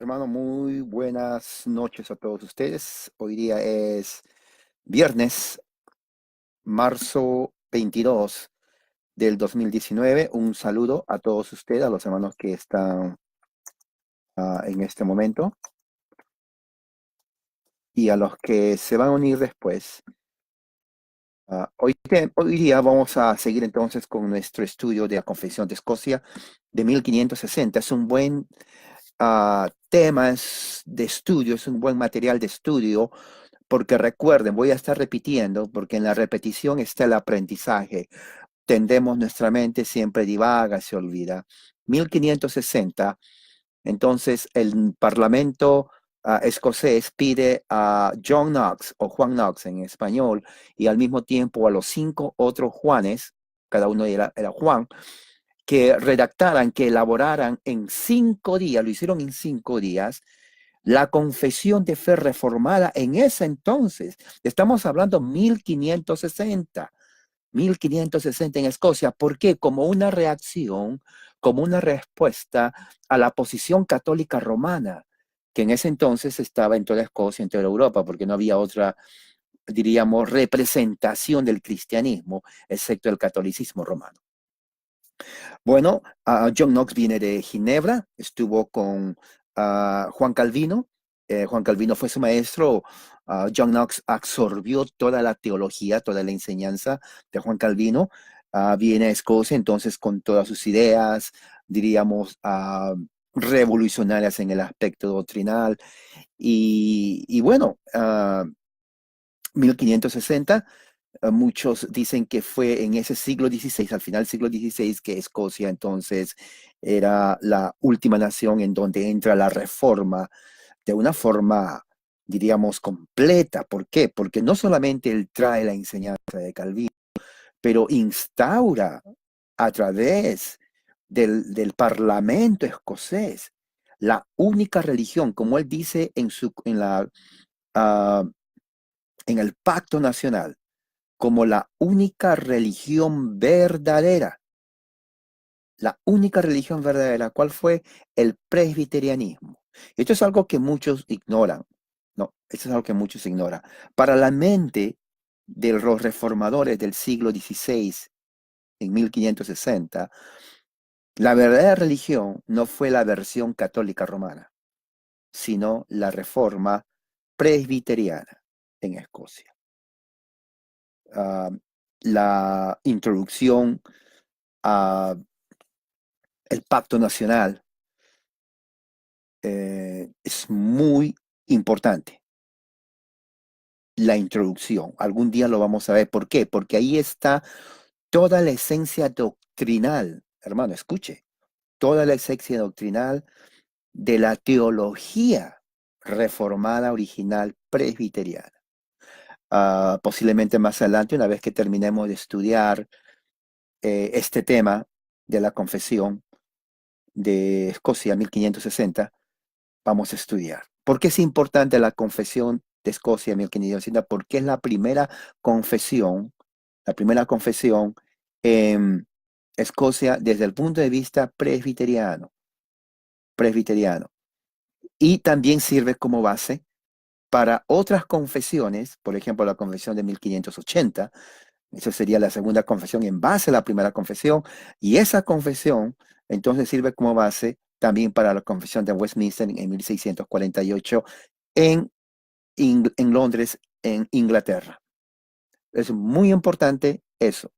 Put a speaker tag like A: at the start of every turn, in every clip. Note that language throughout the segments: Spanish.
A: Hermano, muy buenas noches a todos ustedes. Hoy día es viernes, marzo 22 del 2019. Un saludo a todos ustedes, a los hermanos que están en este momento y a los que se van a unir después. Hoy día vamos a seguir entonces con nuestro estudio de la Confesión de Escocia de 1560. Es un buen tema de estudio, es un buen material de estudio. Porque recuerden, voy a estar repitiendo, porque en la repetición está el aprendizaje. Tendemos, nuestra mente siempre divaga, se olvida. 1560, entonces el Parlamento escocés pide a John Knox, o Juan Knox en español, y al mismo tiempo a los 5 otros Juanes, cada uno era Juan, que redactaran, que elaboraran en 5 días, lo hicieron en 5 días, la confesión de fe reformada en ese entonces. Estamos hablando 1560 en Escocia. ¿Por qué? Como una reacción, como una respuesta a la posición católica romana, que en ese entonces estaba en toda Escocia, en toda Europa, porque no había otra, diríamos, representación del cristianismo, excepto el catolicismo romano. Bueno, John Knox viene de Ginebra, estuvo con Juan Calvino. Juan Calvino fue su maestro. John Knox absorbió toda la teología, toda la enseñanza de Juan Calvino. Viene a Escocia entonces con todas sus ideas, diríamos, revolucionarias en el aspecto doctrinal. Y bueno, 1560. Muchos dicen que fue en ese siglo XVI, al final del siglo XVI, que Escocia entonces era la última nación en donde entra la reforma de una forma, diríamos, completa. ¿Por qué? Porque no solamente él trae la enseñanza de Calvino, pero instaura a través del Parlamento escocés la única religión, como él dice ah, en el Pacto Nacional, como la única religión verdadera. La única religión verdadera, ¿cuál fue? El presbiterianismo. Esto es algo que muchos ignoran. No, esto es algo que muchos ignoran. Para la mente de los reformadores del siglo XVI, en 1560, la verdadera religión no fue la versión católica romana, sino la reforma presbiteriana en Escocia. Uh, la introducción a el pacto nacional es muy importante. La introducción, algún día lo vamos a ver. ¿Por qué? Porque ahí está toda la esencia doctrinal, hermano, escuche, toda la esencia doctrinal de la teología reformada original presbiteriana. Posiblemente más adelante, una vez que terminemos de estudiar este tema de la confesión de Escocia 1560, vamos a estudiar. ¿Por qué es importante la confesión de Escocia 1560? Porque es la primera confesión en Escocia desde el punto de vista presbiteriano. Y también sirve como base para otras confesiones, por ejemplo, la confesión de 1580. Esa sería la segunda confesión en base a la primera confesión. Y esa confesión entonces sirve como base también para la confesión de Westminster en 1648 en, en Londres, en Inglaterra. Es muy importante eso.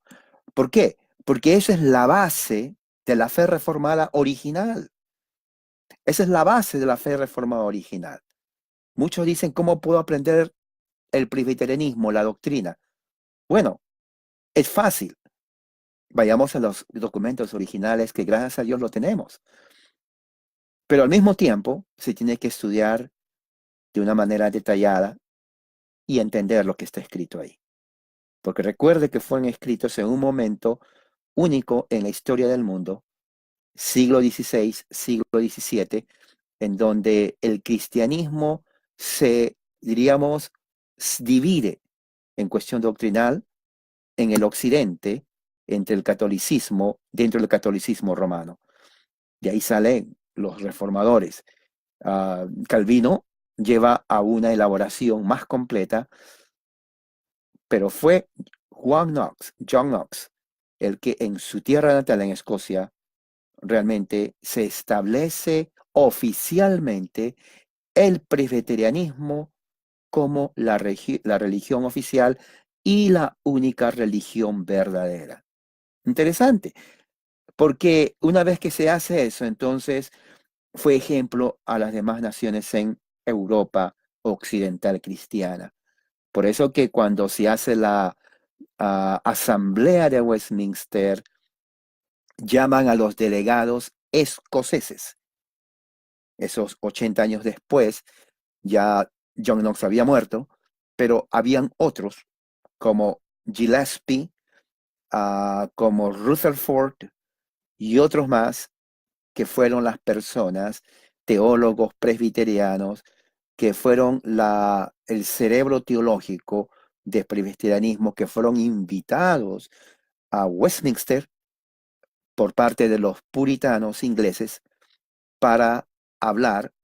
A: ¿Por qué? Porque esa es la base de la fe reformada original. Esa es la base de la fe reformada original. Muchos dicen, ¿cómo puedo aprender el presbiterianismo, la doctrina? Bueno, es fácil. Vayamos a los documentos originales que gracias a Dios lo tenemos. Pero al mismo tiempo se tiene que estudiar de una manera detallada y entender lo que está escrito ahí. Porque recuerde que fueron escritos en un momento único en la historia del mundo, siglo XVI, siglo XVII, en donde el cristianismo se, diríamos, divide en cuestión doctrinal en el occidente entre el catolicismo, dentro del catolicismo romano. De ahí salen los reformadores. Calvino lleva a una elaboración más completa, pero fue John Knox, el que en su tierra natal, en Escocia, realmente se establece oficialmente el presbiterianismo como la religión oficial y la única religión verdadera. Interesante, porque una vez que se hace eso, entonces fue ejemplo a las demás naciones en Europa occidental cristiana. Por eso que cuando se hace la asamblea de Westminster, llaman a los delegados escoceses. Esos 80 años después, ya John Knox había muerto, pero habían otros como Gillespie, como Rutherford y otros más que fueron las personas, teólogos presbiterianos, que fueron el cerebro teológico del presbiterianismo, que fueron invitados a Westminster por parte de los puritanos ingleses para hablar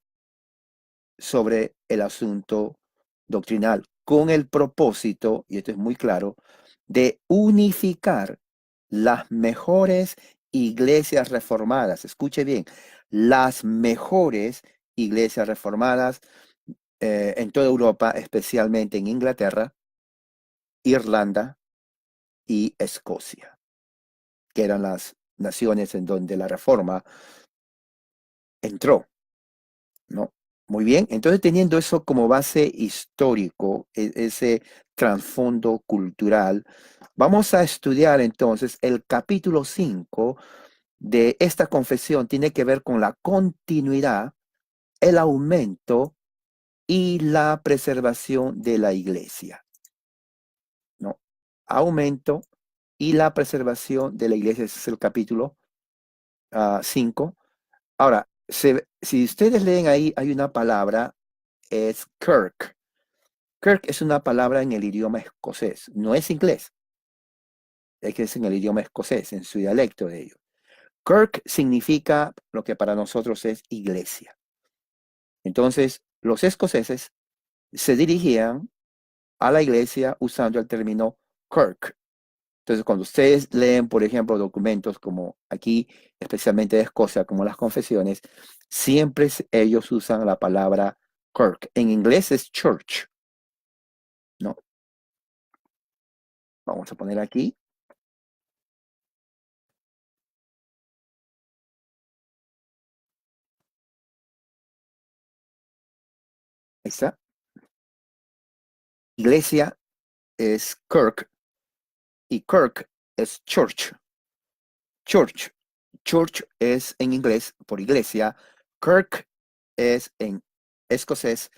A: sobre el asunto doctrinal, con el propósito, y esto es muy claro, de unificar las mejores iglesias reformadas. Escuche bien, las mejores iglesias reformadas en toda Europa, especialmente en Inglaterra, Irlanda y Escocia, que eran las naciones en donde la reforma entró, ¿no? Muy bien, entonces teniendo eso como base histórico, ese trasfondo cultural, vamos a estudiar entonces el capítulo 5 de esta confesión. Tiene que ver con la continuidad, el aumento y la preservación de la iglesia, ¿no? Aumento y la preservación de la iglesia, ese es el capítulo 5. Ahora, si ustedes leen ahí, hay una palabra, es Kirk. Kirk es una palabra en el idioma escocés, no es inglés, es que es en el idioma escocés, en su dialecto de ellos. Kirk significa lo que para nosotros es iglesia. Entonces, los escoceses se dirigían a la iglesia usando el término Kirk. Entonces, cuando ustedes leen, por ejemplo, documentos como aquí, especialmente de Escocia, como las confesiones, siempre ellos usan la palabra Kirk. En inglés es church, ¿no? Vamos a poner aquí. Ahí está. Iglesia es Kirk y Kirk es church. Church. Church es en inglés por iglesia. Kirk es en escocés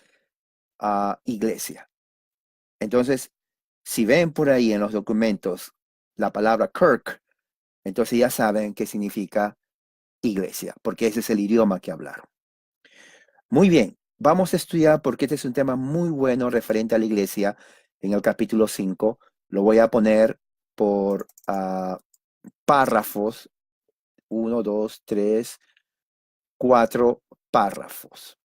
A: iglesia. Entonces, si ven por ahí en los documentos la palabra Kirk, entonces ya saben qué significa iglesia, porque ese es el idioma que hablaron. Muy bien, vamos a estudiar porque este es un tema muy bueno referente a la iglesia en el capítulo 5. Lo voy a poner por párrafos. 1, 2, 3, 4 párrafos.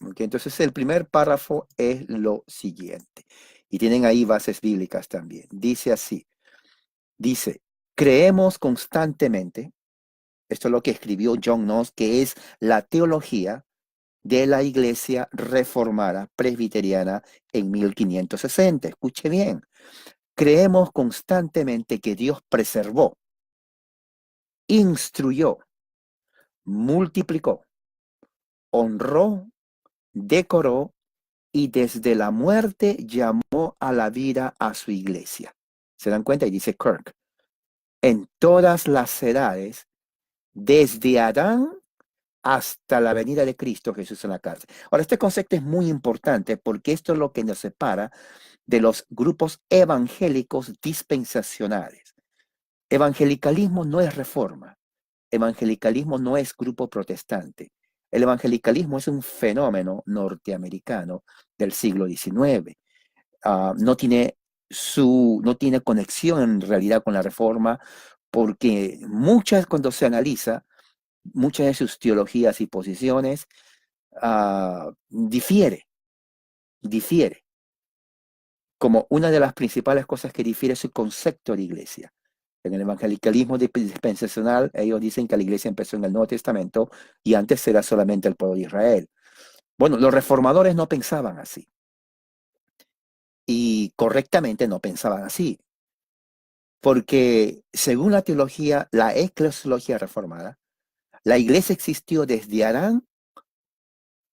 A: Okay, entonces el primer párrafo es lo siguiente. Y tienen ahí bases bíblicas también. Dice así. Dice, creemos constantemente, esto es lo que escribió John Knox, que es la teología de la iglesia reformada presbiteriana en 1560. Escuche bien. Creemos constantemente que Dios preservó, instruyó, multiplicó, honró, decoró y desde la muerte llamó a la vida a su iglesia. ¿Se dan cuenta? Y dice Kirk, en todas las edades, desde Adán hasta la venida de Cristo Jesús en la carne. Ahora, este concepto es muy importante porque esto es lo que nos separa de los grupos evangélicos dispensacionales. Evangelicalismo no es reforma. Evangelicalismo no es grupo protestante. El evangelicalismo es un fenómeno norteamericano del siglo XIX. No tiene conexión en realidad con la reforma porque cuando se analiza, muchas de sus teologías y posiciones difiere, difiere. Como una de las principales cosas que difiere es su concepto de iglesia. En el evangelicalismo dispensacional, ellos dicen que la iglesia empezó en el Nuevo Testamento y antes era solamente el pueblo de Israel. Bueno, los reformadores no pensaban así. Y correctamente no pensaban así. Porque según la teología, la eclesiología reformada, la iglesia existió desde Adán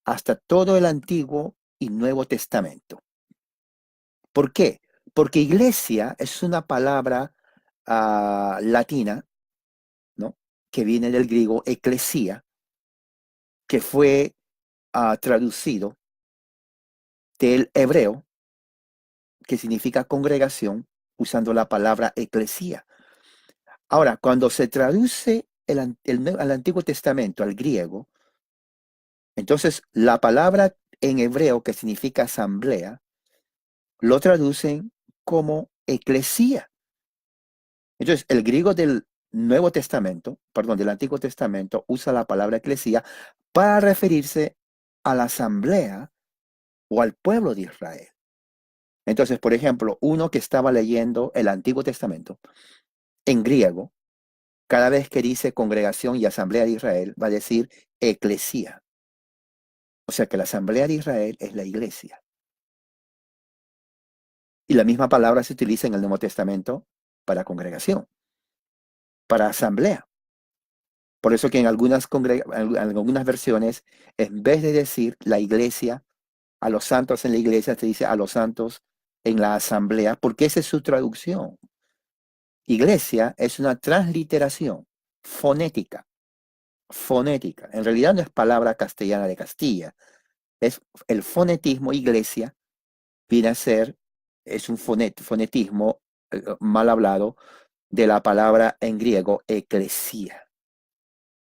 A: hasta todo el Antiguo y Nuevo Testamento. ¿Por qué? Porque iglesia es una palabra latina, ¿no? Que viene del griego eclesia, que fue traducido del hebreo, que significa congregación, usando la palabra eclesia. Ahora, cuando se traduce al Antiguo Testamento, al griego, entonces la palabra en hebreo que significa asamblea, lo traducen como eclesía. Entonces, el griego del Nuevo Testamento, perdón, del Antiguo Testamento, usa la palabra eclesía para referirse a la asamblea o al pueblo de Israel. Entonces, por ejemplo, uno que estaba leyendo el Antiguo Testamento en griego, cada vez que dice congregación y asamblea de Israel, va a decir eclesía. O sea que la asamblea de Israel es la iglesia. Y la misma palabra se utiliza en el Nuevo Testamento para congregación, para asamblea. Por eso que en algunas versiones, en vez de decir la iglesia, a los santos en la iglesia, se dice a los santos en la asamblea, porque esa es su traducción. Iglesia es una transliteración fonética, fonética. En realidad no es palabra castellana de Castilla, es el fonetismo iglesia, viene a ser, es un fonetismo mal hablado de la palabra en griego eclesía,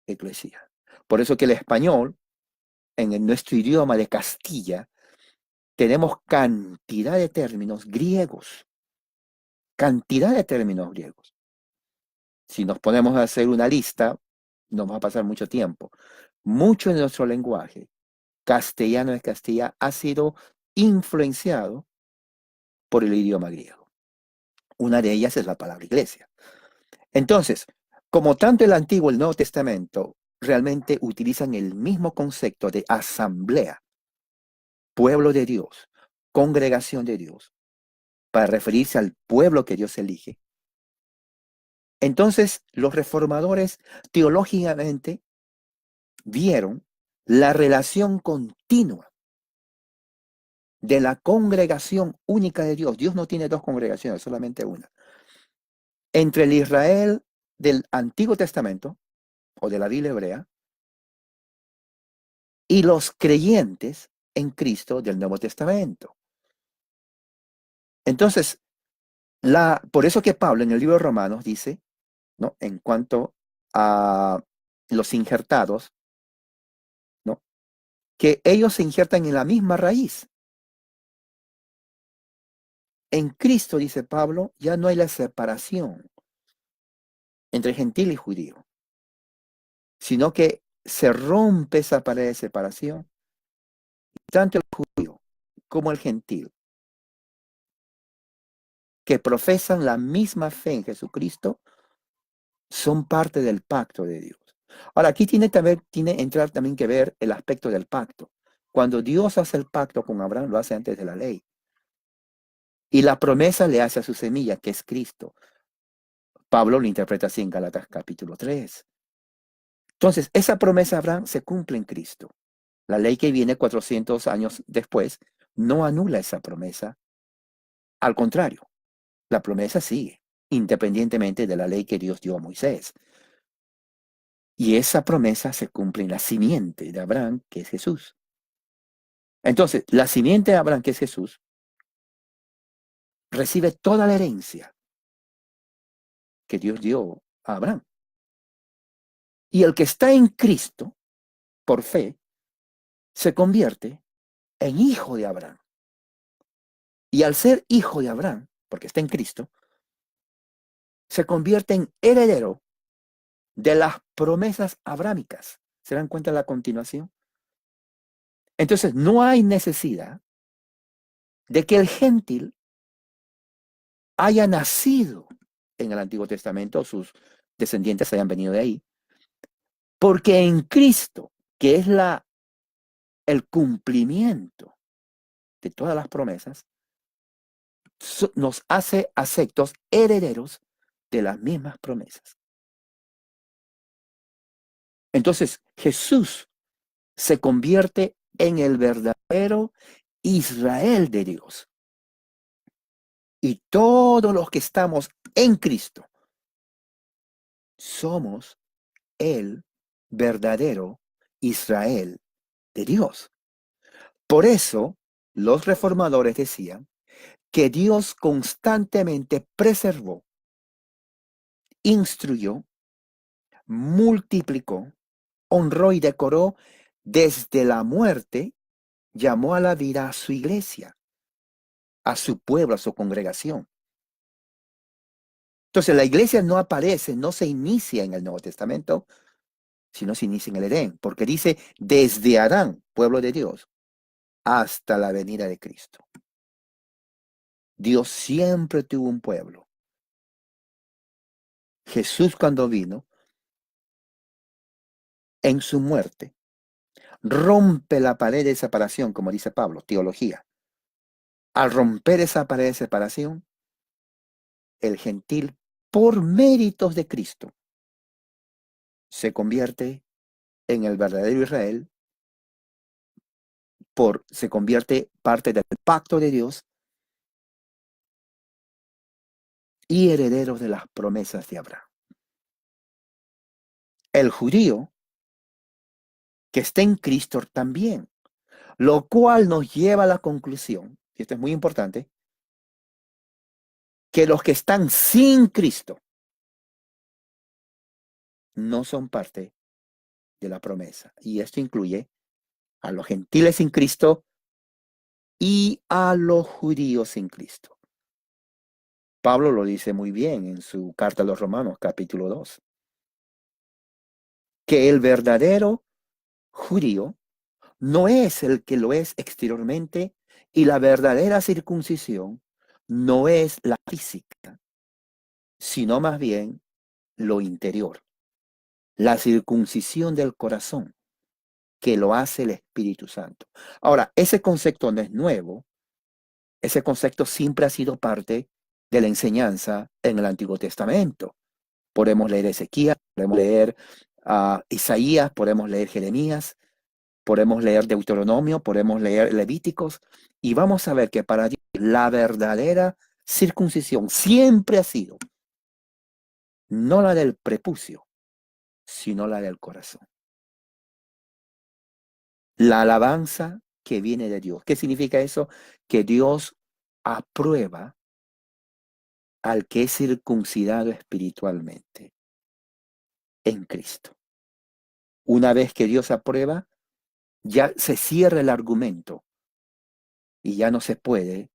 A: eclesía. Por eso que el español, nuestro idioma de Castilla, tenemos cantidad de términos griegos, cantidad de términos griegos. Si nos ponemos a hacer una lista, nos va a pasar mucho tiempo. Mucho de nuestro lenguaje castellano de Castilla ha sido influenciado por el idioma griego. Una de ellas es la palabra iglesia. Entonces, como tanto el Antiguo y el Nuevo Testamento realmente utilizan el mismo concepto de asamblea, pueblo de Dios, congregación de Dios, para referirse al pueblo que Dios elige. Entonces, los reformadores teológicamente vieron la relación continua de la congregación única de Dios. Dios no tiene dos congregaciones, solamente una. Entre el Israel del Antiguo Testamento o de la Biblia hebrea y los creyentes en Cristo del Nuevo Testamento. Entonces, por eso que Pablo en el libro de Romanos dice, ¿no? En cuanto a los injertados, ¿no? Que ellos se injertan en la misma raíz. En Cristo, dice Pablo, ya no hay la separación entre gentil y judío, sino que se rompe esa pared de separación. Tanto el judío como el gentil, que profesan la misma fe en Jesucristo, son parte del pacto de Dios. Ahora, aquí tiene entrar también que ver el aspecto del pacto. Cuando Dios hace el pacto con Abraham, lo hace antes de la ley. Y la promesa le hace a su semilla, que es Cristo. Pablo lo interpreta así en Gálatas capítulo 3. Entonces, esa promesa de Abraham se cumple en Cristo. La ley que viene 400 años después no anula esa promesa. Al contrario, la promesa sigue, independientemente de la ley que Dios dio a Moisés. Y esa promesa se cumple en la simiente de Abraham, que es Jesús. Entonces, la simiente de Abraham, que es Jesús, recibe toda la herencia que Dios dio a Abraham. Y el que está en Cristo, por fe, se convierte en hijo de Abraham. Y al ser hijo de Abraham, porque está en Cristo, se convierte en heredero de las promesas abrámicas. ¿Se dan cuenta de la continuación? Entonces, no hay necesidad de que el gentil haya nacido en el Antiguo Testamento, sus descendientes hayan venido de ahí, porque en Cristo, que es el cumplimiento de todas las promesas, nos hace aceptos herederos de las mismas promesas. Entonces, Jesús se convierte en el verdadero Israel de Dios. Y todos los que estamos en Cristo somos el verdadero Israel de Dios. Por eso, los reformadores decían que Dios constantemente preservó, instruyó, multiplicó, honró y decoró desde la muerte, llamó a la vida a su iglesia, a su pueblo, a su congregación. Entonces la iglesia no aparece, no se inicia en el Nuevo Testamento, sino se inicia en el Edén, porque dice desde Adán, pueblo de Dios, hasta la venida de Cristo. Dios siempre tuvo un pueblo. Jesús cuando vino, en su muerte, rompe la pared de separación, como dice Pablo, teología. Al romper esa pared de separación, el gentil, por méritos de Cristo, se convierte en el verdadero Israel, se convierte parte del pacto de Dios y heredero de las promesas de Abraham. El judío que está en Cristo también, lo cual nos lleva a la conclusión, y esto es muy importante, que los que están sin Cristo no son parte de la promesa. Y esto incluye a los gentiles sin Cristo y a los judíos sin Cristo. Pablo lo dice muy bien en su carta a los Romanos, capítulo 2, que el verdadero judío no es el que lo es exteriormente y la verdadera circuncisión no es la física, sino más bien lo interior, la circuncisión del corazón, que lo hace el Espíritu Santo. Ahora, ese concepto no es nuevo, ese concepto siempre ha sido parte de la enseñanza en el Antiguo Testamento. Podemos leer Ezequiel, podemos leer Isaías, podemos leer Jeremías, podemos leer Deuteronomio, podemos leer Levíticos, y vamos a ver que para Dios la verdadera circuncisión siempre ha sido no la del prepucio, sino la del corazón. La alabanza que viene de Dios. ¿Qué significa eso? Que Dios aprueba al que es circuncidado espiritualmente en Cristo. Una vez que Dios aprueba, ya se cierra el argumento y ya no se puede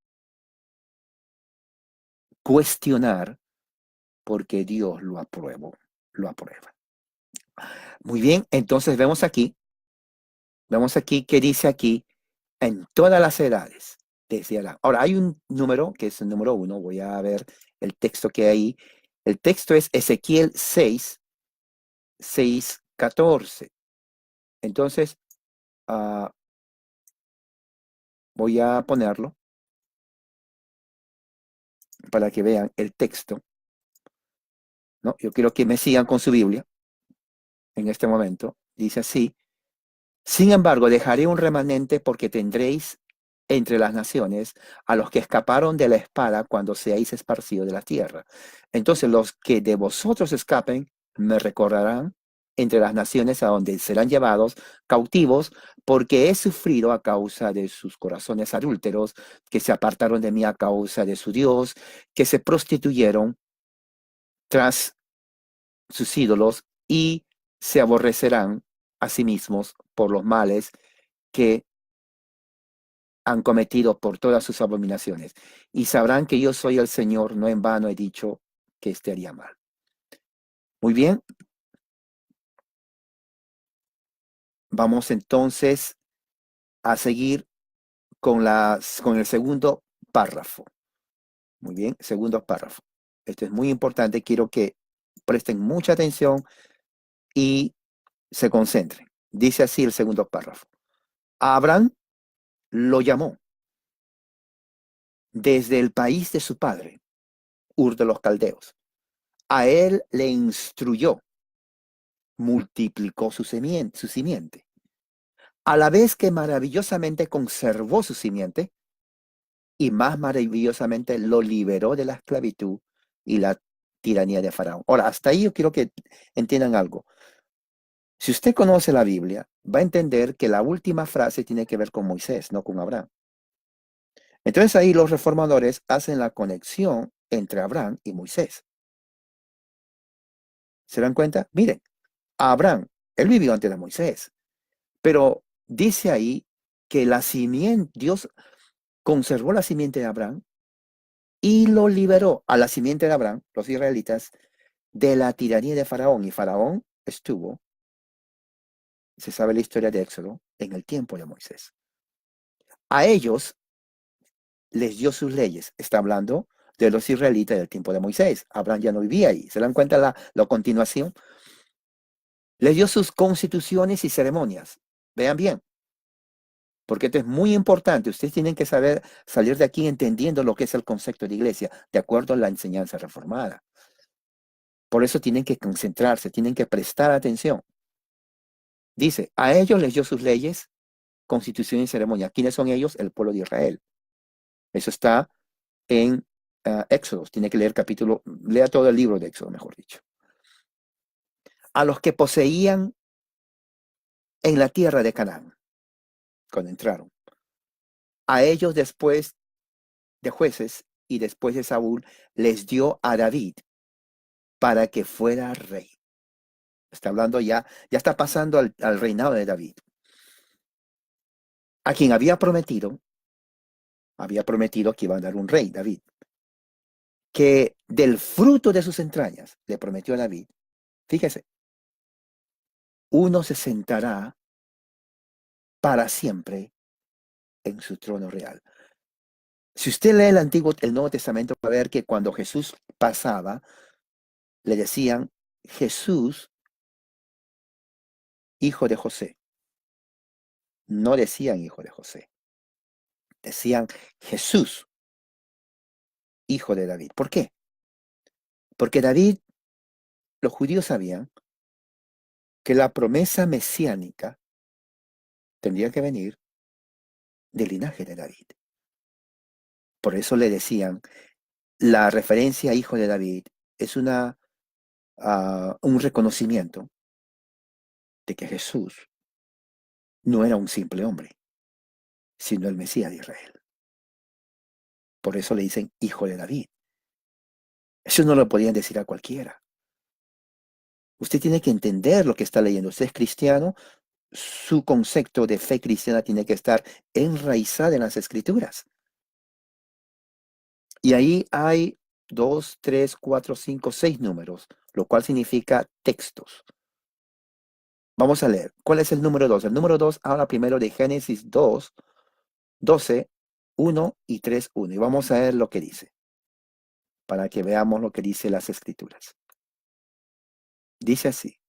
A: cuestionar porque Dios lo aprueba. Lo aprueba. Muy bien, entonces vemos aquí que dice aquí, en todas las edades, desde Adán. Ahora, hay un número, que es el número 1, voy a ver el texto que hay ahí. El texto es Ezequiel 6, 6, 14. Entonces, voy a ponerlo para que vean el texto, ¿no? Yo quiero que me sigan con su Biblia en este momento. Dice así: sin embargo, dejaré un remanente porque tendréis entre las naciones a los que escaparon de la espada cuando seáis esparcidos de la tierra. Entonces los que de vosotros escapen me recorrerán entre las naciones a donde serán llevados cautivos, porque he sufrido a causa de sus corazones adúlteros, que se apartaron de mí a causa de su Dios, que se prostituyeron tras sus ídolos y se aborrecerán a sí mismos por los males que han cometido por todas sus abominaciones. Y sabrán que yo soy el Señor, no en vano he dicho que estaría mal. Muy bien. Vamos entonces a seguir con el segundo párrafo. Muy bien, segundo párrafo. Esto es muy importante. Quiero que presten mucha atención y se concentren. Dice así el segundo párrafo. Abraham lo llamó desde el país de su padre, Ur de los Caldeos. A él le instruyó, multiplicó su simiente. A la vez que maravillosamente conservó su simiente y más maravillosamente lo liberó de la esclavitud y la tiranía de Faraón. Ahora, hasta ahí yo quiero que entiendan algo. Si usted conoce la Biblia, va a entender que la última frase tiene que ver con Moisés, no con Abraham. Entonces ahí los reformadores hacen la conexión entre Abraham y Moisés. ¿Se dan cuenta? Miren, Abraham, él vivió antes de Moisés, pero dice ahí que la simiente, Dios conservó la simiente de Abraham y lo liberó a la simiente de Abraham, los israelitas, de la tiranía de Faraón. Y Faraón estuvo, se sabe la historia de Éxodo, en el tiempo de Moisés. A ellos les dio sus leyes. Está hablando de los israelitas del tiempo de Moisés. Abraham ya no vivía ahí. ¿Se dan cuenta la continuación? Les dio sus constituciones y ceremonias. Vean bien, porque esto es muy importante. Ustedes tienen que saber salir de aquí entendiendo lo que es el concepto de iglesia, de acuerdo a la enseñanza reformada. Por eso tienen que concentrarse, tienen que prestar atención. Dice, a ellos les dio sus leyes, constitución y ceremonia. ¿Quiénes son ellos? El pueblo de Israel. Eso está en Éxodo. Tiene que leer lea todo el libro de Éxodo, mejor dicho. A los que poseían en la tierra de Canaán, cuando entraron. A ellos después de jueces y después de Saúl, les dio a David para que fuera rey. Está hablando ya está pasando al reinado de David. A quien había prometido que iba a dar un rey, David. Que del fruto de sus entrañas, le prometió a David, fíjese, uno se sentará para siempre en su trono real. Si usted lee el Nuevo Testamento, va a ver que cuando Jesús pasaba, le decían Jesús, hijo de José. No decían hijo de José, decían Jesús, hijo de David. ¿Por qué? Porque David, los judíos sabían que la promesa mesiánica tendría que venir del linaje de David. Por eso le decían, la referencia a hijo de David es un reconocimiento de que Jesús no era un simple hombre, sino el Mesías de Israel. Por eso le dicen hijo de David. Eso no lo podían decir a cualquiera. Usted tiene que entender lo que está leyendo. Usted es cristiano, su concepto de fe cristiana tiene que estar enraizada en las escrituras. Y ahí hay 2, 3, 4, 5, 6 números, lo cual significa textos. Vamos a leer. ¿Cuál es el número 2? El número 2 habla primero de Génesis 2, 12, 1 y 3, 1. Y vamos a ver lo que dice, para que veamos lo que dice las escrituras. Dice así.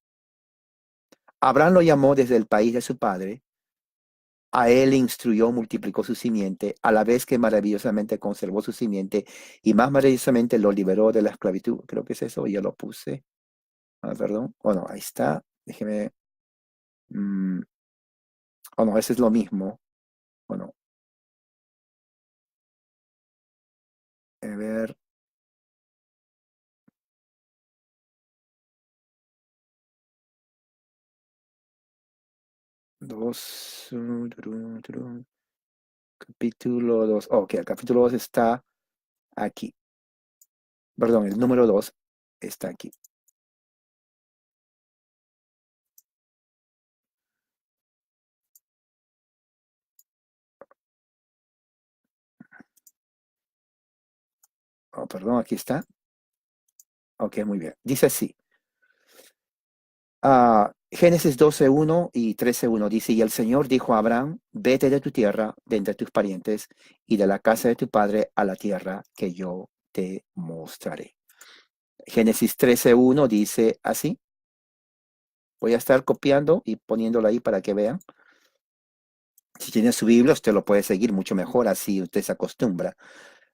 A: Abraham lo llamó desde el país de su padre. A él instruyó, multiplicó su simiente, a la vez que maravillosamente conservó su simiente y más maravillosamente lo liberó de la esclavitud. Creo que es eso, ya lo puse. Perdón. Bueno, ahí está. Déjeme. No, ese es lo mismo. Bueno, a ver. Capítulo 2. Ok, el capítulo 2 está aquí. Perdón, el número 2 está aquí. Oh, perdón, aquí está. Ok, muy bien. Dice así. Génesis 12:1 y 13:1 dice, y el Señor dijo a Abraham, vete de tu tierra, de entre tus parientes y de la casa de tu padre a la tierra que yo te mostraré. Génesis 13:1 dice así. Voy a estar copiando y poniéndolo ahí para que vean. Si tiene su Biblia, usted lo puede seguir mucho mejor, así usted se acostumbra.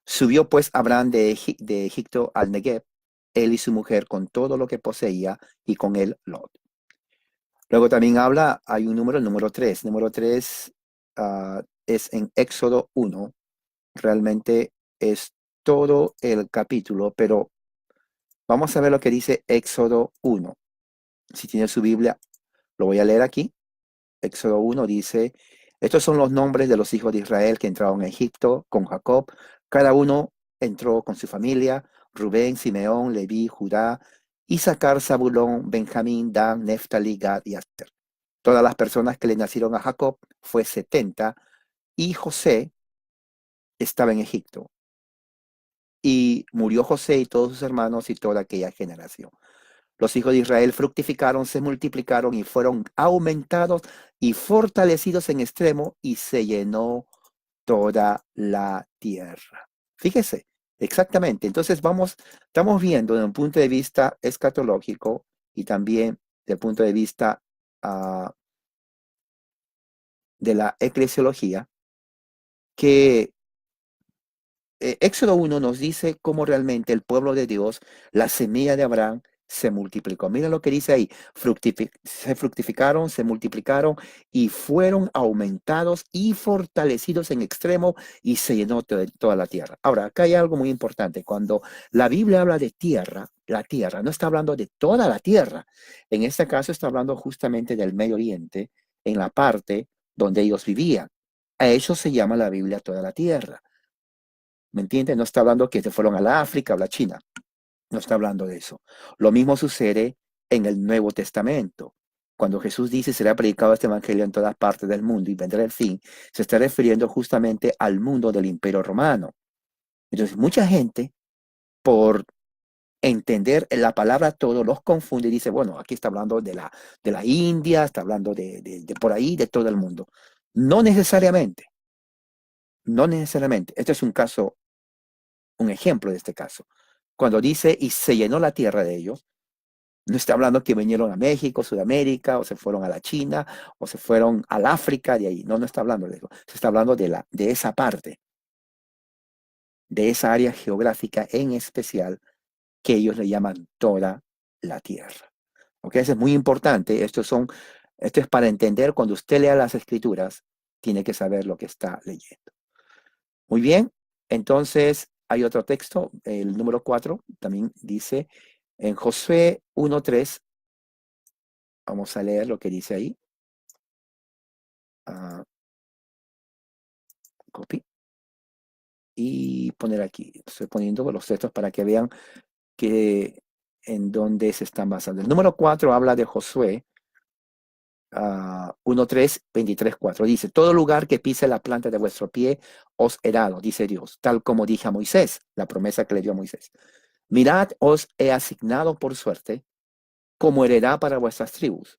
A: Subió pues Abraham de Egipto al Negev, él y su mujer con todo lo que poseía, y con él Lot. Luego también habla, hay un número, el número 3. Número 3 es en Éxodo 1. Realmente es todo el capítulo, pero vamos a ver lo que dice Éxodo 1. Si tiene su Biblia, lo voy a leer aquí. Éxodo 1 dice, estos son los nombres de los hijos de Israel que entraron a Egipto con Jacob. Cada uno entró con su familia: Rubén, Simeón, Leví, Judá, Isaacar, Zabulón, Benjamín, Dan, Neftalí, Gad y Aser. Todas las personas que le nacieron a Jacob fue 70, y José estaba en Egipto. Y murió José y todos sus hermanos y toda aquella generación. Los hijos de Israel fructificaron, se multiplicaron y fueron aumentados y fortalecidos en extremo, y se llenó toda la tierra. Fíjese, exactamente. Entonces estamos viendo desde un punto de vista escatológico y también desde el punto de vista de la eclesiología, que Éxodo 1 nos dice cómo realmente el pueblo de Dios, la semilla de Abraham, se multiplicó. Mira lo que dice ahí: se fructificaron, se multiplicaron y fueron aumentados y fortalecidos en extremo, y se llenó toda la tierra. Ahora, acá hay algo muy importante. Cuando la Biblia habla de tierra, la tierra no está hablando de toda la tierra. En este caso está hablando justamente del Medio Oriente, en la parte donde ellos vivían. A eso se llama la Biblia toda la tierra. ¿Me entiendes? No está hablando que se fueron a la África o la China. No está hablando de eso. Lo mismo sucede en el Nuevo Testamento. Cuando Jesús dice será predicado este evangelio en todas partes del mundo y vendrá el fin, se está refiriendo justamente al mundo del Imperio Romano. Entonces, mucha gente, por entender la palabra todo, los confunde y dice, bueno, aquí está hablando de la India, está hablando de por ahí, de todo el mundo. No necesariamente, no necesariamente. Este es un ejemplo de este caso. Cuando dice y se llenó la tierra de ellos, no está hablando que vinieron a México, Sudamérica, o se fueron a la China, o se fueron al África de ahí. No, no está hablando de eso. Se está hablando de esa parte, de esa área geográfica en especial, que ellos le llaman toda la tierra. ¿Ok? Eso es muy importante. Esto es para entender, cuando usted lea las escrituras, tiene que saber lo que está leyendo. Muy bien. Entonces, hay otro texto, el número 4, también dice en Josué 1:3. Vamos a leer lo que dice ahí. Copy. Y poner aquí. Estoy poniendo los textos para que vean que en dónde se están basando. El número 4 habla de Josué 1:3, 23:4. Dice, todo lugar que pise la planta de vuestro pie os he dado, dice Dios, tal como dije a Moisés, la promesa que le dio a Moisés. Mirad, os he asignado por suerte como heredad para vuestras tribus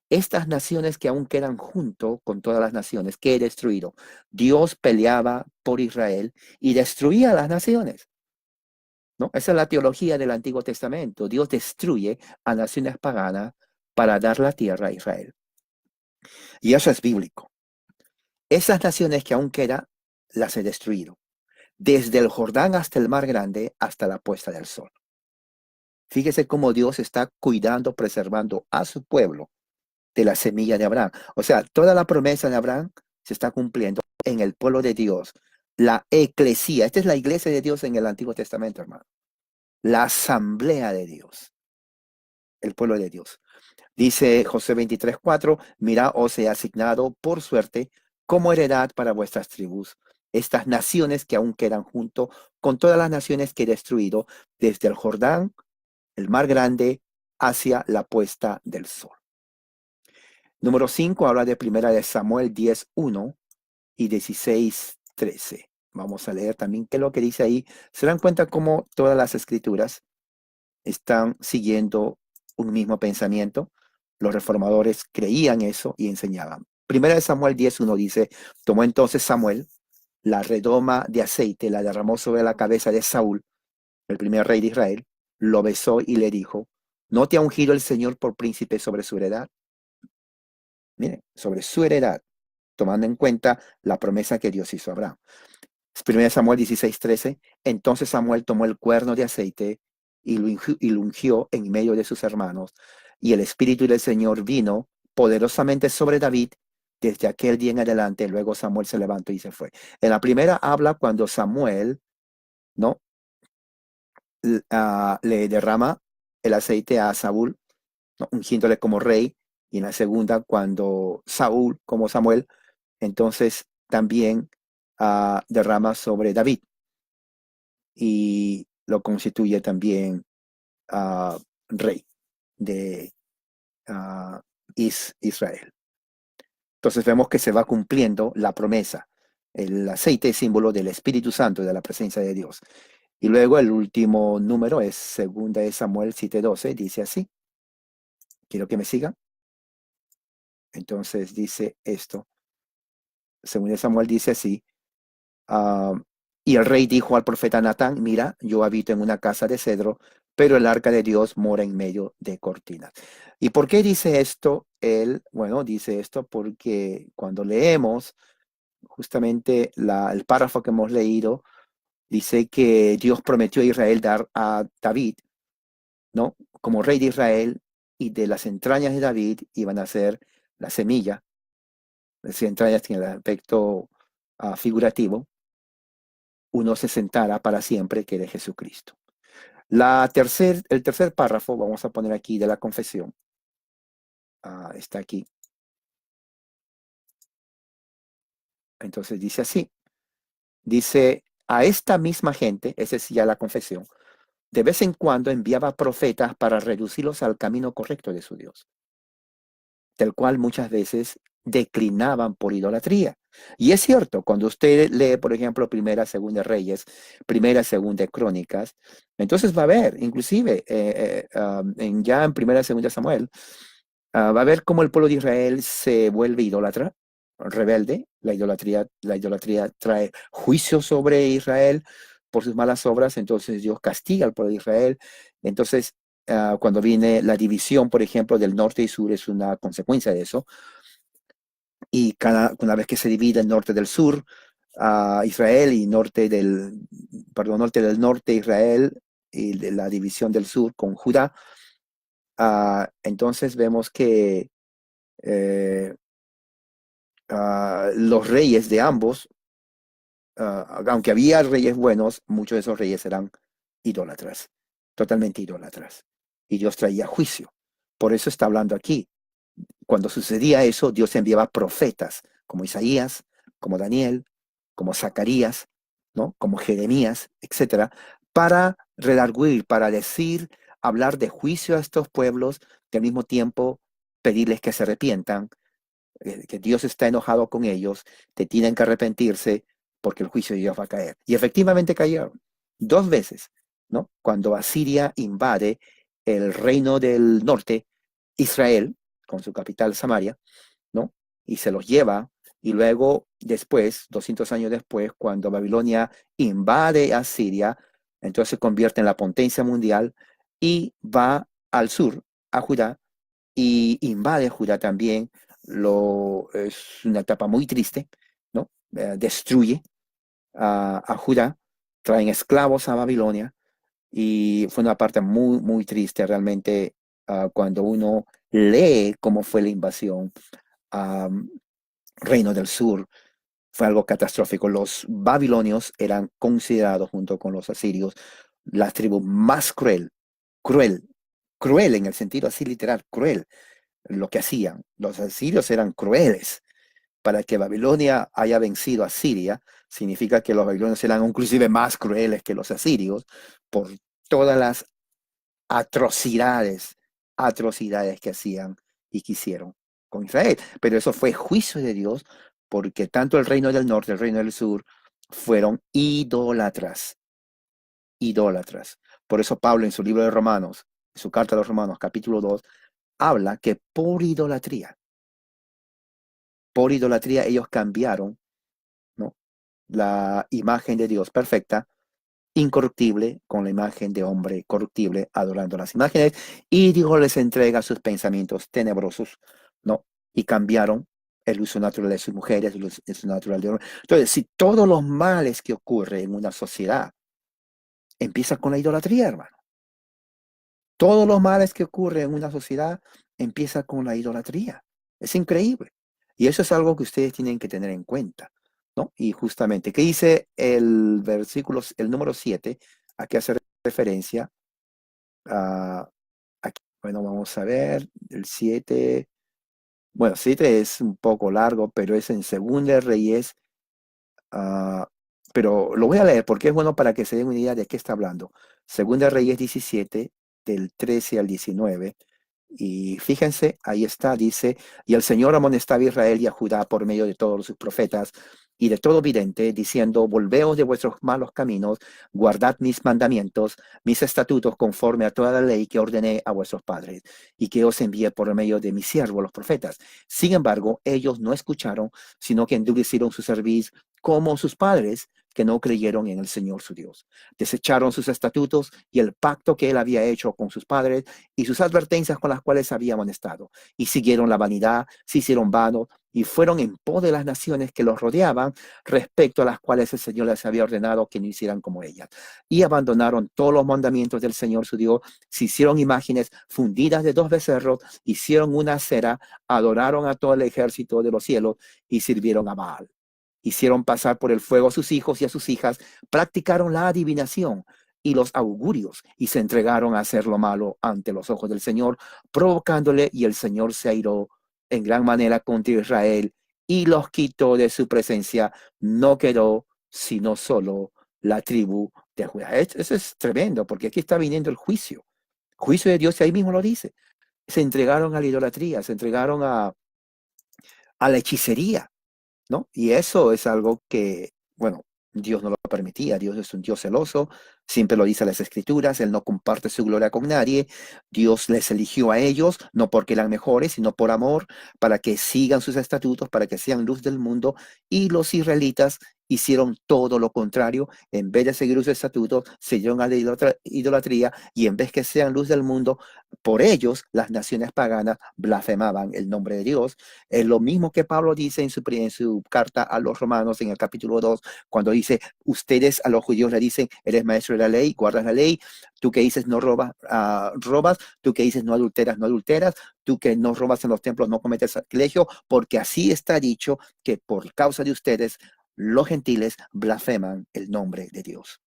A: estas naciones que aún quedan junto con todas las naciones que he destruido. Dios peleaba por Israel y destruía a las naciones, ¿no? Esa es la teología del Antiguo Testamento. Dios destruye a naciones paganas para dar la tierra a Israel. Y eso es bíblico. Esas naciones que aún quedan, las he destruido, desde el Jordán hasta el Mar Grande, hasta la puesta del sol. Fíjese cómo Dios está cuidando, preservando a su pueblo de la semilla de Abraham. O sea, toda la promesa de Abraham se está cumpliendo en el pueblo de Dios. La eclesía, esta es la iglesia de Dios en el Antiguo Testamento, hermano. La asamblea de Dios, el pueblo de Dios. Dice José 23:4, mira, os he asignado por suerte como heredad para vuestras tribus estas naciones que aún quedan junto con todas las naciones que he destruido, desde el Jordán, el Mar Grande, hacia la puesta del sol. Número 5 habla de primera de Samuel 10:1 y 16:13. Vamos a leer también qué es lo que dice ahí. Se dan cuenta cómo todas las escrituras están siguiendo un mismo pensamiento. Los reformadores creían eso y enseñaban. Primera de Samuel 10:1 dice, tomó entonces Samuel la redoma de aceite, la derramó sobre la cabeza de Saúl, el primer rey de Israel, lo besó y le dijo, ¿no te ha ungido el Señor por príncipe sobre su heredad? Mire, sobre su heredad, tomando en cuenta la promesa que Dios hizo a Abraham. 1 Samuel 16:13, entonces Samuel tomó el cuerno de aceite y lo ungió en medio de sus hermanos, y el Espíritu del Señor vino poderosamente sobre David desde aquel día en adelante. Luego Samuel se levantó y se fue. En la primera habla cuando Samuel, ¿no? Le derrama el aceite a Saúl, ¿no? Ungiéndole como rey, y en la segunda cuando Saúl, como Samuel, entonces también derrama sobre David y lo constituye también rey de Israel. Entonces vemos que se va cumpliendo la promesa. El aceite es símbolo del Espíritu Santo, de la presencia de Dios. Y luego el último número es 2 de Samuel 7:12, dice así. Quiero que me sigan. Entonces dice esto. 2 de Samuel dice así. Uh, y el rey dijo al profeta Natán, mira, yo habito en una casa de cedro, pero el arca de Dios mora en medio de cortinas. ¿Y por qué dice esto él? Bueno, dice esto porque cuando leemos justamente el párrafo que hemos leído, dice que Dios prometió a Israel dar a David, ¿no? Como rey de Israel, y de las entrañas de David iban a ser la semilla. Las entrañas tienen el aspecto figurativo, uno se sentará para siempre, que de Jesucristo. El tercer párrafo, vamos a poner aquí de la confesión, está aquí. Entonces dice así, dice, a esta misma gente, esa es ya la confesión, de vez en cuando enviaba profetas para reducirlos al camino correcto de su Dios, del cual muchas veces declinaban por idolatría. Y es cierto, cuando usted lee, por ejemplo, Primera, Segunda Reyes, Primera, Segunda Crónicas, entonces va a ver, inclusive ya en Primera, Segunda Samuel, va a ver cómo el pueblo de Israel se vuelve idólatra, rebelde. La idolatría trae juicio sobre Israel por sus malas obras, entonces Dios castiga al pueblo de Israel. Entonces, cuando viene la división, por ejemplo, del norte y sur, es una consecuencia de eso. Y una vez que se divide el norte del sur, Israel, y norte del norte Israel, y de la división del sur con Judá, entonces vemos que los reyes de ambos, aunque había reyes buenos, muchos de esos reyes eran idólatras, totalmente idólatras. Y Dios traía juicio. Por eso está hablando aquí. Cuando sucedía eso, Dios enviaba profetas como Isaías, como Daniel, como Zacarías, ¿no? Como Jeremías, etcétera, para redarguir, para decir, hablar de juicio a estos pueblos, y al mismo tiempo pedirles que se arrepientan, que Dios está enojado con ellos, que tienen que arrepentirse porque el juicio de Dios va a caer. Y efectivamente cayeron 2 veces, ¿no? Cuando Asiria invade el reino del norte, Israel, con su capital Samaria, ¿no? Y se los lleva, y luego después, 200 años después, cuando Babilonia invade a Siria, entonces se convierte en la potencia mundial y va al sur, a Judá, y invade Judá también. Es una etapa muy triste, ¿no? Destruye a Judá, traen esclavos a Babilonia, y fue una parte muy, muy triste realmente cuando uno lee cómo fue la invasión a Reino del Sur. Fue algo catastrófico. Los babilonios eran considerados, junto con los asirios, la tribu más cruel, cruel en el sentido así literal, cruel, lo que hacían. Los asirios eran crueles. Para que Babilonia haya vencido a Siria, significa que los babilonios eran inclusive más crueles que los asirios por todas las atrocidades, atrocidades que hacían y que hicieron con Israel. Pero eso fue juicio de Dios, porque tanto el reino del norte, el reino del sur, fueron idólatras, idólatras. Por eso Pablo en su libro de Romanos, en su carta a los Romanos, capítulo 2, habla que por idolatría ellos cambiaron, ¿no?, la imagen de Dios perfecta, incorruptible, con la imagen de hombre corruptible, adorando las imágenes, y Dios les entrega sus pensamientos tenebrosos, ¿no? Y cambiaron el uso natural de sus mujeres, el uso natural de hombre. Entonces, si todos los males que ocurren en una sociedad empiezan con la idolatría, hermano, todos los males que ocurren en una sociedad empiezan con la idolatría. Es increíble. Y eso es algo que ustedes tienen que tener en cuenta, ¿no? Y justamente, ¿qué dice el versículo, el número 7? ¿A qué hace referencia? Aquí, bueno, vamos a ver, el 7. Bueno, 7 es un poco largo, pero es en Segunda de Reyes. ah, pero lo voy a leer porque es bueno para que se den una idea de qué está hablando. Segunda de Reyes 17, del 13 al 19. Y fíjense, ahí está, dice, y el Señor amonestaba a Israel y a Judá por medio de todos sus profetas y de todo vidente, diciendo, volveos de vuestros malos caminos, guardad mis mandamientos, mis estatutos, conforme a toda la ley que ordené a vuestros padres y que os envié por medio de mis siervos los profetas. Sin embargo, ellos no escucharon, sino que endurecieron su cerviz como sus padres, que no creyeron en el Señor su Dios. Desecharon sus estatutos y el pacto que él había hecho con sus padres y sus advertencias con las cuales había amonestado, y siguieron la vanidad, se hicieron vanos, y fueron en pos de las naciones que los rodeaban, respecto a las cuales el Señor les había ordenado que no hicieran como ellas. Y abandonaron todos los mandamientos del Señor su Dios, se hicieron imágenes fundidas de 2 becerros, hicieron una cera, adoraron a todo el ejército de los cielos y sirvieron a Baal. Hicieron pasar por el fuego a sus hijos y a sus hijas, practicaron la adivinación y los augurios, y se entregaron a hacer lo malo ante los ojos del Señor, provocándole, y el Señor se airó en gran manera contra Israel y los quitó de su presencia. No quedó sino solo la tribu de Judá. Eso es tremendo, porque aquí está viniendo el juicio. Juicio de Dios, y ahí mismo lo dice. Se entregaron a la idolatría, se entregaron a la hechicería, ¿no? Y eso es algo que, bueno, Dios no lo permitía. Dios es un Dios celoso, siempre lo dice las Escrituras, Él no comparte su gloria con nadie. Dios les eligió a ellos, no porque eran mejores, sino por amor, para que sigan sus estatutos, para que sean luz del mundo. Y los israelitas hicieron todo lo contrario. En vez de seguir sus estatutos, siguieron a la idolatría, y en vez que sean luz del mundo, por ellos las naciones paganas blasfemaban el nombre de Dios. Es lo mismo que Pablo dice en su carta a los romanos en el capítulo 2, cuando dice, ustedes a los judíos le dicen, eres maestro de la ley, guardas la ley, tú que dices no robas, robas, tú que dices no adulteras, no adulteras, tú que no robas en los templos, no cometes sacrilegio, porque así está dicho que por causa de ustedes, los gentiles blasfeman el nombre de Dios.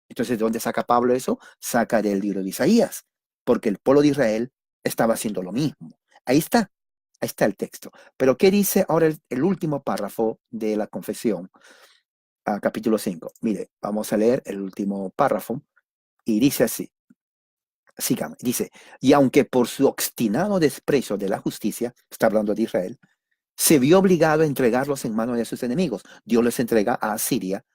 A: Entonces, ¿de dónde saca Pablo eso? Saca del libro de Isaías, porque el pueblo de Israel estaba haciendo lo mismo. Ahí está el texto. Pero ¿qué dice ahora el último párrafo de la confesión? Capítulo 5. Mire, vamos a leer el último párrafo y dice así. Síganme, dice, y aunque por su obstinado desprecio de la justicia, está hablando de Israel, se vio obligado a entregarlos en manos de sus enemigos. Dios les entrega a Asiria,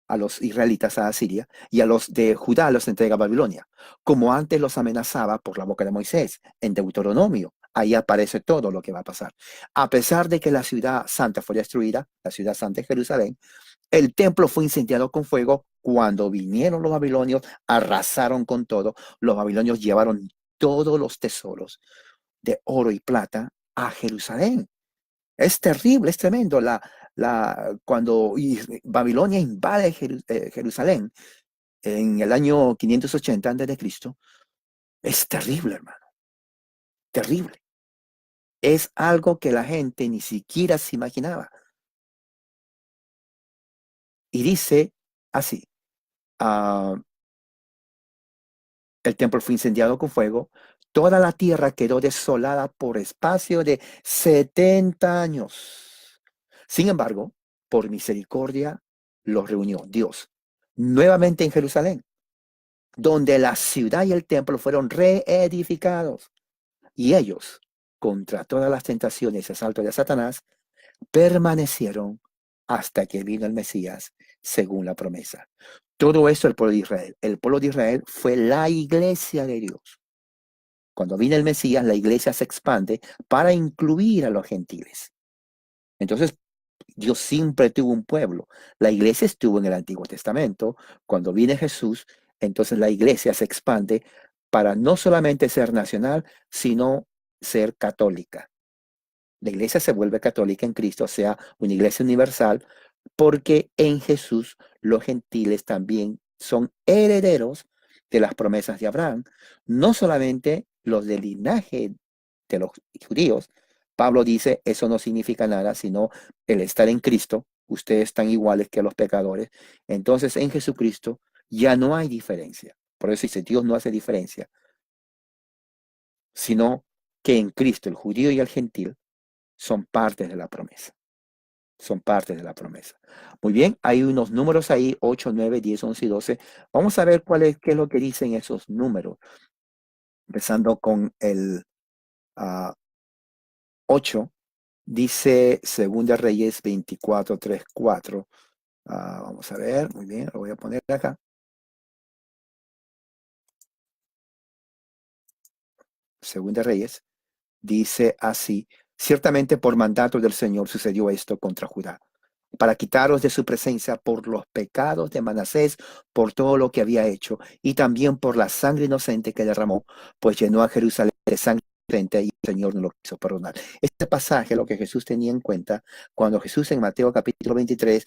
A: a los israelitas a Asiria, y a los de Judá los entrega a Babilonia, como antes los amenazaba por la boca de Moisés, en Deuteronomio. Ahí aparece todo lo que va a pasar. A pesar de que la ciudad santa fue destruida, la ciudad santa de Jerusalén, el templo fue incendiado con fuego. Cuando vinieron los babilonios, arrasaron con todo. Los babilonios llevaron todos los tesoros de oro y plata a Jerusalén. Es terrible, es tremendo. Cuando Babilonia invade Jerusalén en el año 580 a.C., es terrible, hermano, terrible. Es algo que la gente ni siquiera se imaginaba. Y dice así, ah, el templo fue incendiado con fuego, toda la tierra quedó desolada por espacio de 70 años. Sin embargo, por misericordia los reunió Dios nuevamente en Jerusalén, donde la ciudad y el templo fueron reedificados. Y ellos, contra todas las tentaciones y asaltos de Satanás, permanecieron hasta que vino el Mesías, según la promesa. Todo esto el pueblo de Israel. El pueblo de Israel fue la iglesia de Dios. Cuando viene el Mesías, la iglesia se expande para incluir a los gentiles. Entonces, Dios siempre tuvo un pueblo. La iglesia estuvo en el Antiguo Testamento. Cuando viene Jesús, entonces la iglesia se expande para no solamente ser nacional, sino ser católica. La iglesia se vuelve católica en Cristo, o sea, una iglesia universal, porque en Jesús los gentiles también son herederos de las promesas de Abraham, no solamente los del linaje de los judíos. Pablo dice, eso no significa nada, sino el estar en Cristo, ustedes están iguales que los pecadores. Entonces en Jesucristo ya no hay diferencia. Por eso dice, Dios no hace diferencia, sino que en Cristo el judío y el gentil son partes de la promesa. Son partes de la promesa. Muy bien, hay unos números ahí, 8, 9, 10, 11 y 12. Vamos a ver qué es lo que dicen esos números. Empezando con el 8, dice Segunda Reyes 24, 3, 4. Vamos a ver, muy bien, lo voy a poner acá. Segunda Reyes dice así: ciertamente por mandato del Señor sucedió esto contra Judá, para quitaros de su presencia por los pecados de Manasés, por todo lo que había hecho, y también por la sangre inocente que derramó, pues llenó a Jerusalén de sangre inocente y el Señor no lo quiso perdonar. Este pasaje, lo que Jesús tenía en cuenta, cuando Jesús en Mateo capítulo 23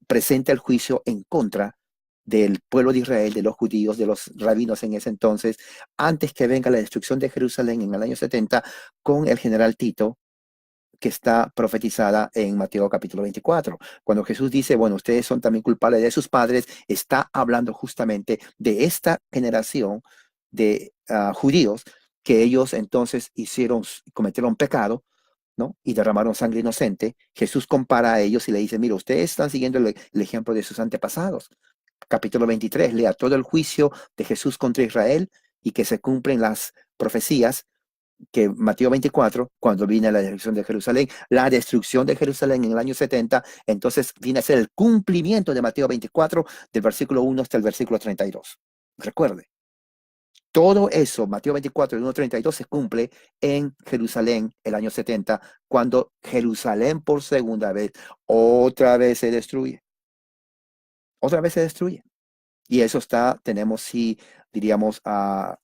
A: presenta el juicio en contra del pueblo de Israel, de los judíos, de los rabinos en ese entonces, antes que venga la destrucción de Jerusalén en el año 70 con el general Tito, que está profetizada en Mateo capítulo 24. Cuando Jesús dice, bueno, ustedes son también culpables de sus padres, está hablando justamente de esta generación de judíos que ellos entonces cometieron pecado, ¿no? Y derramaron sangre inocente. Jesús compara a ellos y le dice, mira, ustedes están siguiendo el ejemplo de sus antepasados. Capítulo 23, lea todo el juicio de Jesús contra Israel y que se cumplen las profecías que Mateo 24, cuando viene la destrucción de Jerusalén en el año 70, entonces viene a ser el cumplimiento de Mateo 24, del versículo 1 hasta el versículo 32. Recuerde, todo eso, Mateo 24, 1 32, se cumple en Jerusalén el año 70, cuando Jerusalén por segunda vez, otra vez se destruye. Otra vez se destruye. Y eso tenemos sí, diríamos,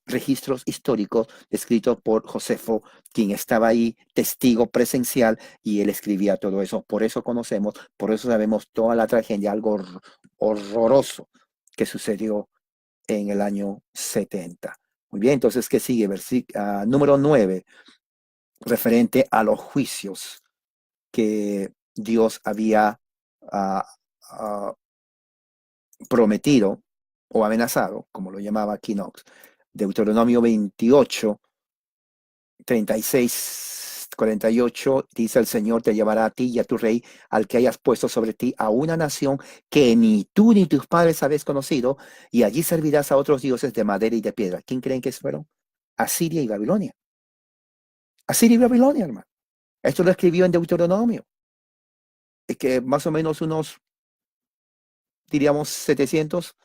A: registros históricos escritos por Josefo, quien estaba ahí, testigo presencial, y él escribía todo eso. Por eso conocemos, por eso sabemos toda la tragedia, algo horroroso que sucedió en el año 70. Muy bien, entonces, ¿qué sigue? Número 9, referente a los juicios que Dios había ah, ah, prometido o amenazado, como lo llamaba aquí Knox. Deuteronomio 28, 36, 48, dice: el Señor te llevará a ti y a tu rey, al que hayas puesto sobre ti, a una nación que ni tú ni tus padres habéis conocido, y allí servirás a otros dioses de madera y de piedra. ¿Quién creen que fueron? Asiria y Babilonia. Asiria y Babilonia, hermano. Esto lo escribió en Deuteronomio. Es que más o menos unos, diríamos, 700,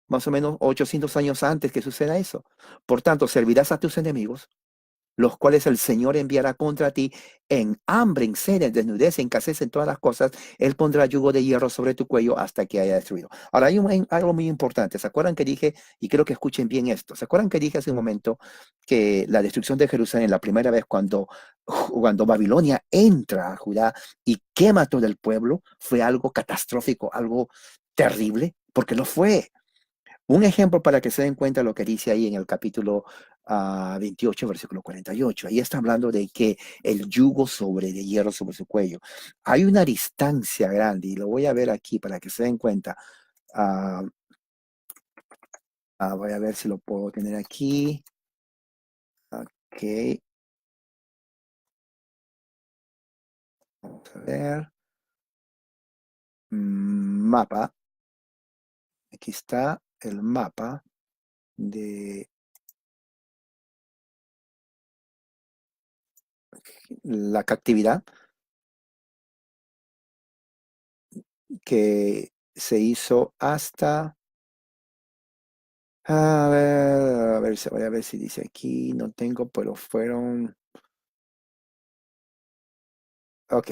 A: más o menos 800 años antes que suceda eso. Por tanto, servirás a tus enemigos, los cuales el Señor enviará contra ti en hambre, en sed, en desnudez, en escasez, en todas las cosas. Él pondrá yugo de hierro sobre tu cuello hasta que haya destruido. Ahora, hay algo muy importante. ¿Se acuerdan que dije, y quiero que escuchen bien esto? ¿Se acuerdan que dije hace un momento que la destrucción de Jerusalén, la primera vez cuando Babilonia entra a Judá y quema todo el pueblo, fue algo catastrófico, algo terrible? Porque lo fue. Un ejemplo para que se den cuenta lo que dice ahí en el capítulo 28, versículo 48. Ahí está hablando de que el yugo de hierro sobre su cuello. Hay una distancia grande, y lo voy a ver aquí para que se den cuenta. Ah, Voy a ver si lo puedo tener aquí. Ok, vamos a ver. Mapa. Aquí está el mapa de la captividad que se hizo hasta Voy a ver si dice aquí, no tengo, pero fueron, ok,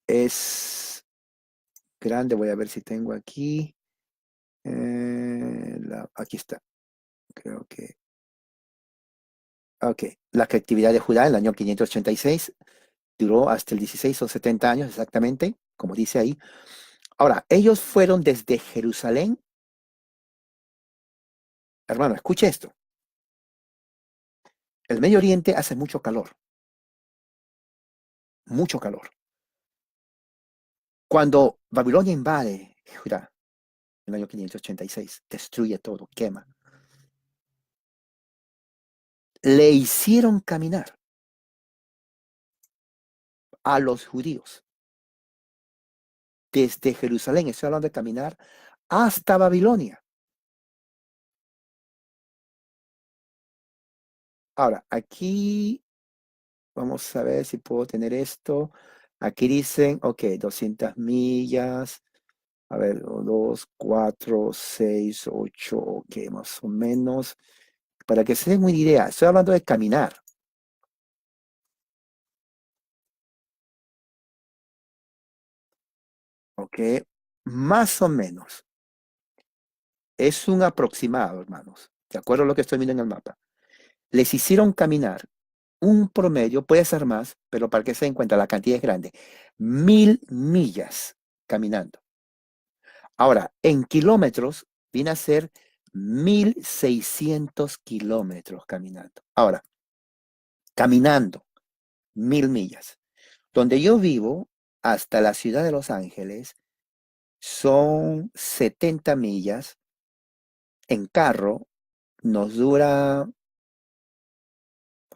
A: es grande, voy a ver si tengo aquí, aquí está, creo que, ok, la captividad de Judá en el año 586 duró hasta el 16 o 70 años exactamente, como dice ahí. Ahora, ellos fueron desde Jerusalén, hermano, escuche esto, el Medio Oriente hace mucho calor. Cuando Babilonia invade Judá en el año 586, destruye todo, quema, le hicieron caminar a los judíos desde Jerusalén, estoy hablando de caminar hasta Babilonia. Ahora, aquí vamos a ver si puedo tener esto. Aquí dicen, ok, 200 millas. A ver, 2, 4, 6, 8, ok, más o menos. Para que se den una idea, estoy hablando de caminar, ok, más o menos. Es un aproximado, hermanos. De acuerdo a lo que estoy viendo en el mapa. Les hicieron caminar un promedio, puede ser más, pero para que se den cuenta, la cantidad es grande. 1000 millas caminando. Ahora, en kilómetros, viene a ser 1600 kilómetros caminando. Ahora, caminando 1000 millas. Donde yo vivo, hasta la ciudad de Los Ángeles, son 70 millas. En carro, nos dura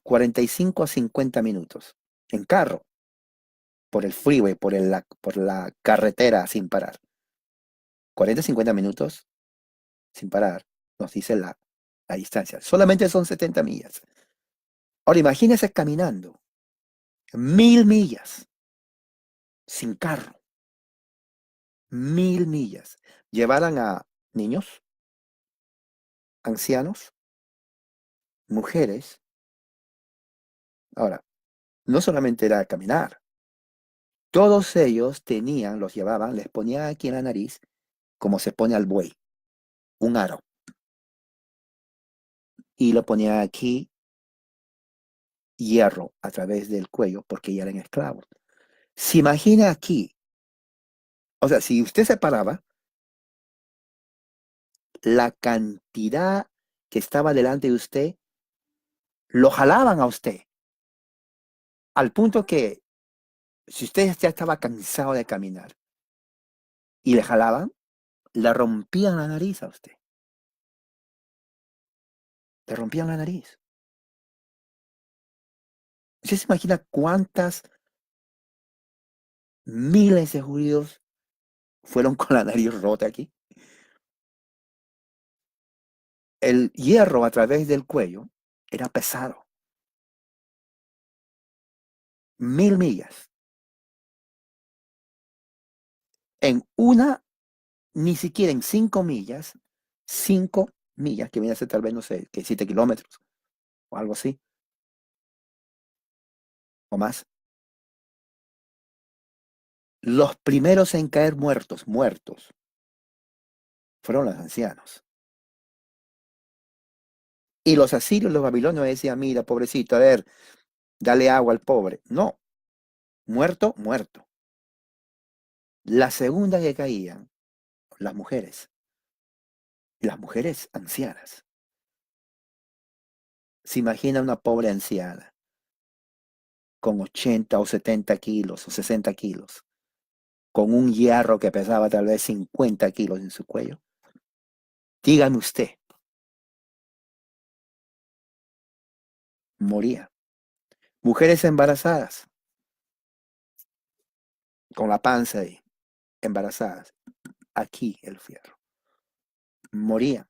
A: 45 a 50 minutos. En carro, por el freeway, por la carretera sin parar. 40 a 50 minutos sin parar, nos dice la distancia. Solamente son 70 millas. Ahora imagínense caminando 1000 millas sin carro, 1000 millas. Llevaran a niños, ancianos, mujeres. Ahora, no solamente era caminar, todos ellos tenían, los llevaban, les ponían aquí en la nariz, como se pone al buey, un aro, y lo ponían aquí hierro a través del cuello porque ya eran esclavos. Se imagina aquí, o sea, si usted se paraba, la cantidad que estaba delante de usted, lo jalaban a usted, al punto que si usted ya estaba cansado de caminar y le jalaban, le rompían la nariz a usted, le rompían la nariz. ¿Usted se imagina cuántas miles de judíos fueron con la nariz rota aquí? El hierro a través del cuello era pesado. 1000 millas. En una, ni siquiera en 5 millas, 5 millas, que viene a ser tal vez, no sé, que 7 kilómetros o algo así, o más. Los primeros en caer muertos, fueron los ancianos. Y los asirios, los babilonios decían, mira, pobrecito, a ver, dale agua al pobre. No, muerto, muerto. La segunda que caían, las mujeres ancianas. Se imagina una pobre anciana con 80 o 70 kilos o 60 kilos, con un hierro que pesaba tal vez 50 kilos en su cuello. Dígame usted, moría. Mujeres embarazadas, con la panza ahí, embarazadas. Aquí el fierro. Morían.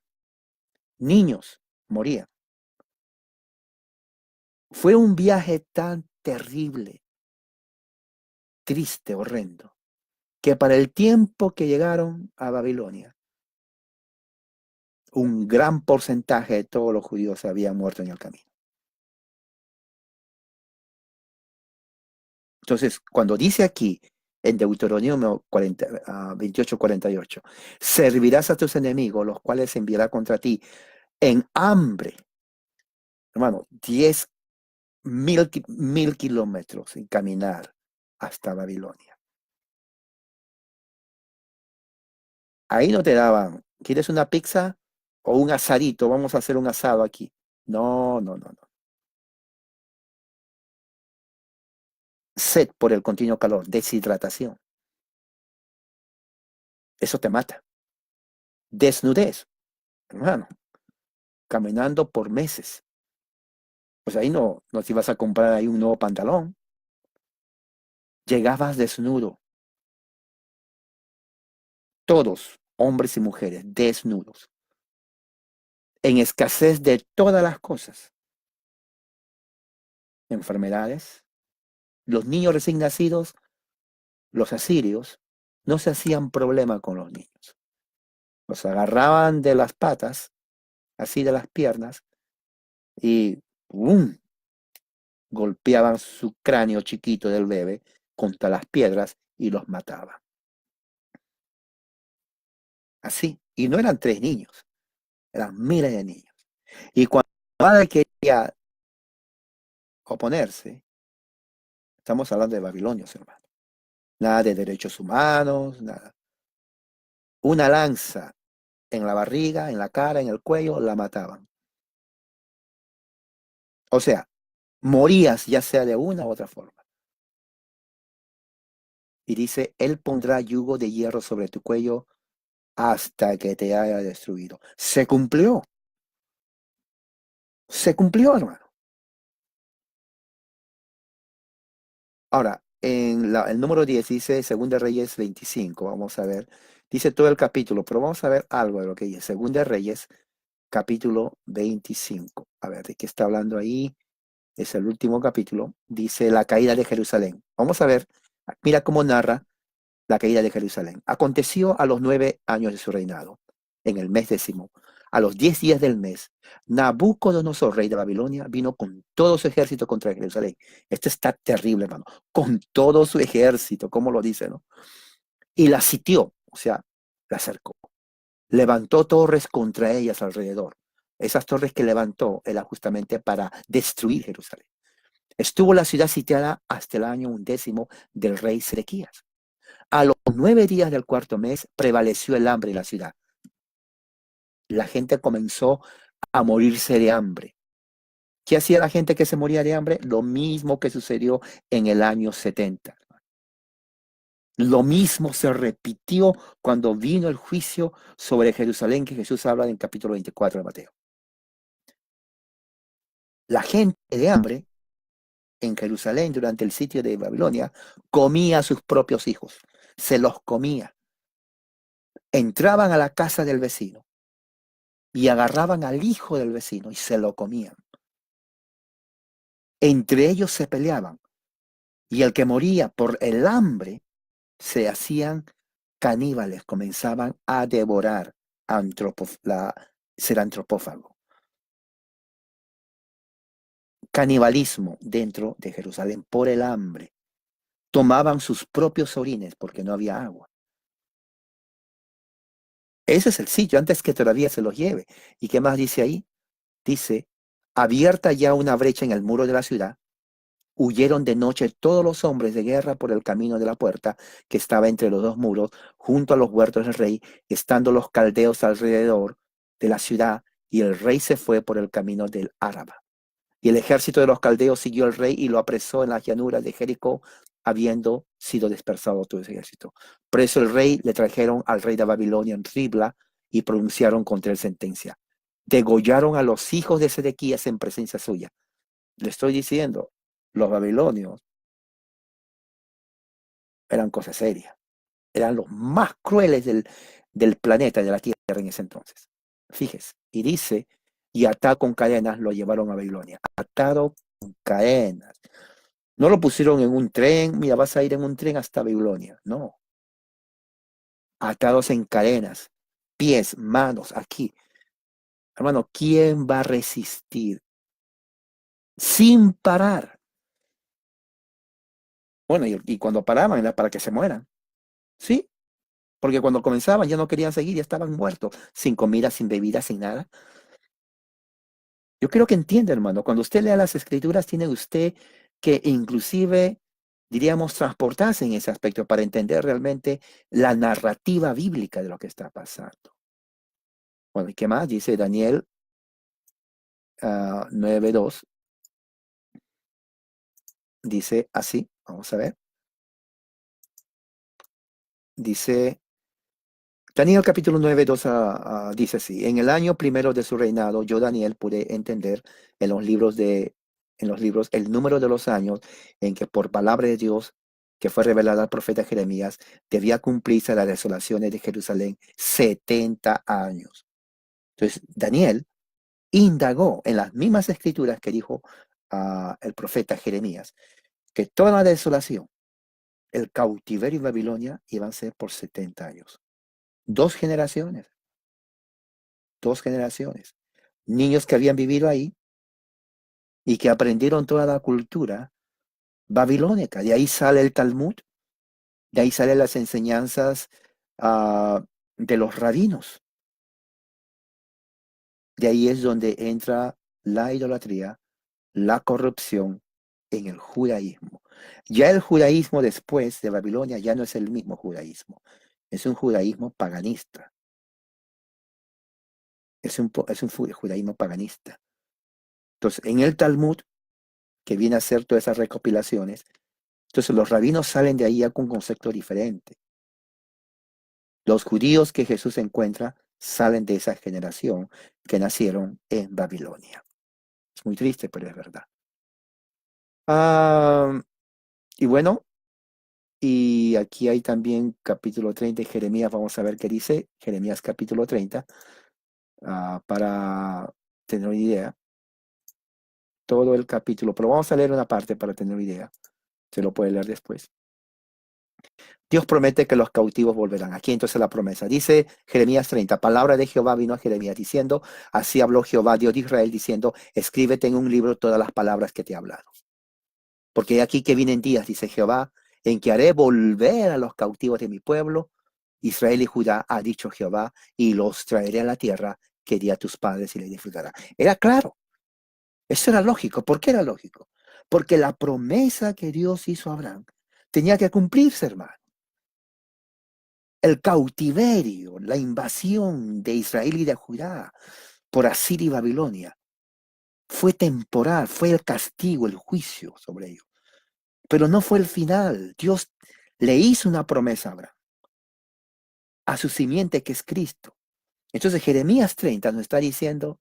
A: Niños, morían. Fue un viaje tan terrible, triste, horrendo, que para el tiempo que llegaron a Babilonia, un gran porcentaje de todos los judíos habían muerto en el camino. Entonces, cuando dice aquí en Deuteronomio 28:48, servirás a tus enemigos, los cuales enviará contra ti en hambre, hermano, 10,000 kilómetros en caminar hasta Babilonia. Ahí no te daban, ¿quieres una pizza o un asadito? Vamos a hacer un asado aquí. No, no, no, no. Sed por el continuo calor, deshidratación. Eso te mata. Desnudez, hermano, caminando por meses. Pues ahí no te ibas a comprar ahí un nuevo pantalón. Llegabas desnudo. Todos, hombres y mujeres, desnudos. En escasez de todas las cosas. Enfermedades. Los niños recién nacidos, los asirios, no se hacían problema con los niños. Los agarraban de las patas, así de las piernas, y ¡bum! Golpeaban su cráneo chiquito del bebé contra las piedras y los mataban. Así. Y no eran 3 niños, eran miles de niños. Y cuando la madre quería oponerse, estamos hablando de babilonios, hermano. Nada de derechos humanos, nada. Una lanza en la barriga, en la cara, en el cuello, la mataban. O sea, morías ya sea de una u otra forma. Y dice, Él pondrá yugo de hierro sobre tu cuello hasta que te haya destruido. Se cumplió, hermano. Ahora, el número 10 dice, Segunda Reyes 25, vamos a ver. Dice todo el capítulo, pero vamos a ver algo de lo que dice. Segunda Reyes, capítulo 25. A ver, ¿de qué está hablando ahí? Es el último capítulo. Dice la caída de Jerusalén. Vamos a ver, mira cómo narra la caída de Jerusalén. Aconteció a los 9 años de su reinado, en el mes 10, a los 10 días del mes, Nabucodonosor, rey de Babilonia, vino con todo su ejército contra Jerusalén. Esto está terrible, hermano. Con todo su ejército, como lo dice, ¿no? Y la sitió, o sea, la cercó. Levantó torres contra ellas alrededor. Esas torres que levantó era justamente para destruir Jerusalén. Estuvo la ciudad sitiada hasta el año 11 del rey Sedequías. A los 9 días del cuarto mes prevaleció el hambre en la ciudad. La gente comenzó a morirse de hambre. ¿Qué hacía la gente que se moría de hambre? Lo mismo que sucedió en el año 70. Lo mismo se repitió cuando vino el juicio sobre Jerusalén que Jesús habla en el capítulo 24 de Mateo. La gente de hambre en Jerusalén durante el sitio de Babilonia comía a sus propios hijos, se los comía. Entraban a la casa del vecino y agarraban al hijo del vecino y se lo comían. Entre ellos se peleaban y el que moría por el hambre se hacían caníbales, comenzaban a devorar, ser antropófago. Canibalismo dentro de Jerusalén por el hambre. Tomaban sus propios orines porque no había agua. Ese es el sitio antes que todavía se los lleve. ¿Y qué más dice ahí? Dice, abierta ya una brecha en el muro de la ciudad, huyeron de noche todos los hombres de guerra por el camino de la puerta que estaba entre los dos muros, junto a los huertos del rey, estando los caldeos alrededor de la ciudad, y el rey se fue por el camino del Áraba. Y el ejército de los caldeos siguió al rey y lo apresó en las llanuras de Jericó, habiendo sido dispersado todo ese ejército. Preso el rey, le trajeron al rey de Babilonia en Ribla y pronunciaron contra él sentencia. Degollaron a los hijos de Sedequías en presencia suya. Le estoy diciendo, los babilonios eran cosas serias. Eran los más crueles del planeta, de la tierra en ese entonces. Fíjese, y dice, y atado con cadenas lo llevaron a Babilonia. Atado con cadenas. No lo pusieron en un tren, mira, vas a ir en un tren hasta Babilonia. No. Atados en cadenas, pies, manos, aquí. Hermano, ¿quién va a resistir sin parar? Bueno, y cuando paraban era para que se mueran, ¿sí? Porque cuando comenzaban ya no querían seguir, ya estaban muertos, sin comida, sin bebida, sin nada. Yo creo que entiende, hermano, cuando usted lea las escrituras, tiene usted que inclusive, diríamos, transportarse en ese aspecto para entender realmente la narrativa bíblica de lo que está pasando. Bueno, ¿y qué más? Dice Daniel 9:2, dice así, vamos a ver, dice Daniel capítulo 9:2 dice así: en el año primero de su reinado, yo Daniel pude entender en los libros el número de los años en que por palabra de Dios que fue revelada al profeta Jeremías debía cumplirse las desolaciones de Jerusalén 70 años. Entonces Daniel indagó en las mismas escrituras que dijo el profeta Jeremías que toda la desolación, el cautiverio en Babilonia iban a ser por 70 años. Dos generaciones. Dos generaciones. Niños que habían vivido ahí y que aprendieron toda la cultura babilónica. De ahí sale el Talmud, de ahí salen las enseñanzas de los rabinos. De ahí es donde entra la idolatría, la corrupción en el judaísmo. Ya el judaísmo después de Babilonia ya no es el mismo judaísmo. Es un judaísmo paganista. Es un judaísmo paganista. Entonces, en el Talmud, que viene a ser todas esas recopilaciones, entonces los rabinos salen de ahí ya con un concepto diferente. Los judíos que Jesús encuentra salen de esa generación que nacieron en Babilonia. Es muy triste, pero es verdad. Ah, y bueno, y aquí hay también capítulo 30 de Jeremías. Vamos a ver qué dice Jeremías capítulo 30 para tener una idea. Todo el capítulo, pero vamos a leer una parte para tener una idea. Se lo puede leer después. Dios promete que los cautivos volverán. Aquí entonces la promesa. Dice Jeremías 30, palabra de Jehová vino a Jeremías diciendo, así habló Jehová, Dios de Israel, diciendo, escríbete en un libro todas las palabras que te he hablado. Porque aquí que vienen días, dice Jehová, en que haré volver a los cautivos de mi pueblo, Israel y Judá, ha dicho Jehová, y los traeré a la tierra que di a tus padres y les disfrutará. Era claro, eso era lógico. ¿Por qué era lógico? Porque la promesa que Dios hizo a Abraham tenía que cumplirse, hermano. El cautiverio, la invasión de Israel y de Judá por Asiria y Babilonia fue temporal, fue el castigo, el juicio sobre ellos. Pero no fue el final. Dios le hizo una promesa a Abraham, a su simiente que es Cristo. Entonces Jeremías 30 nos está diciendo,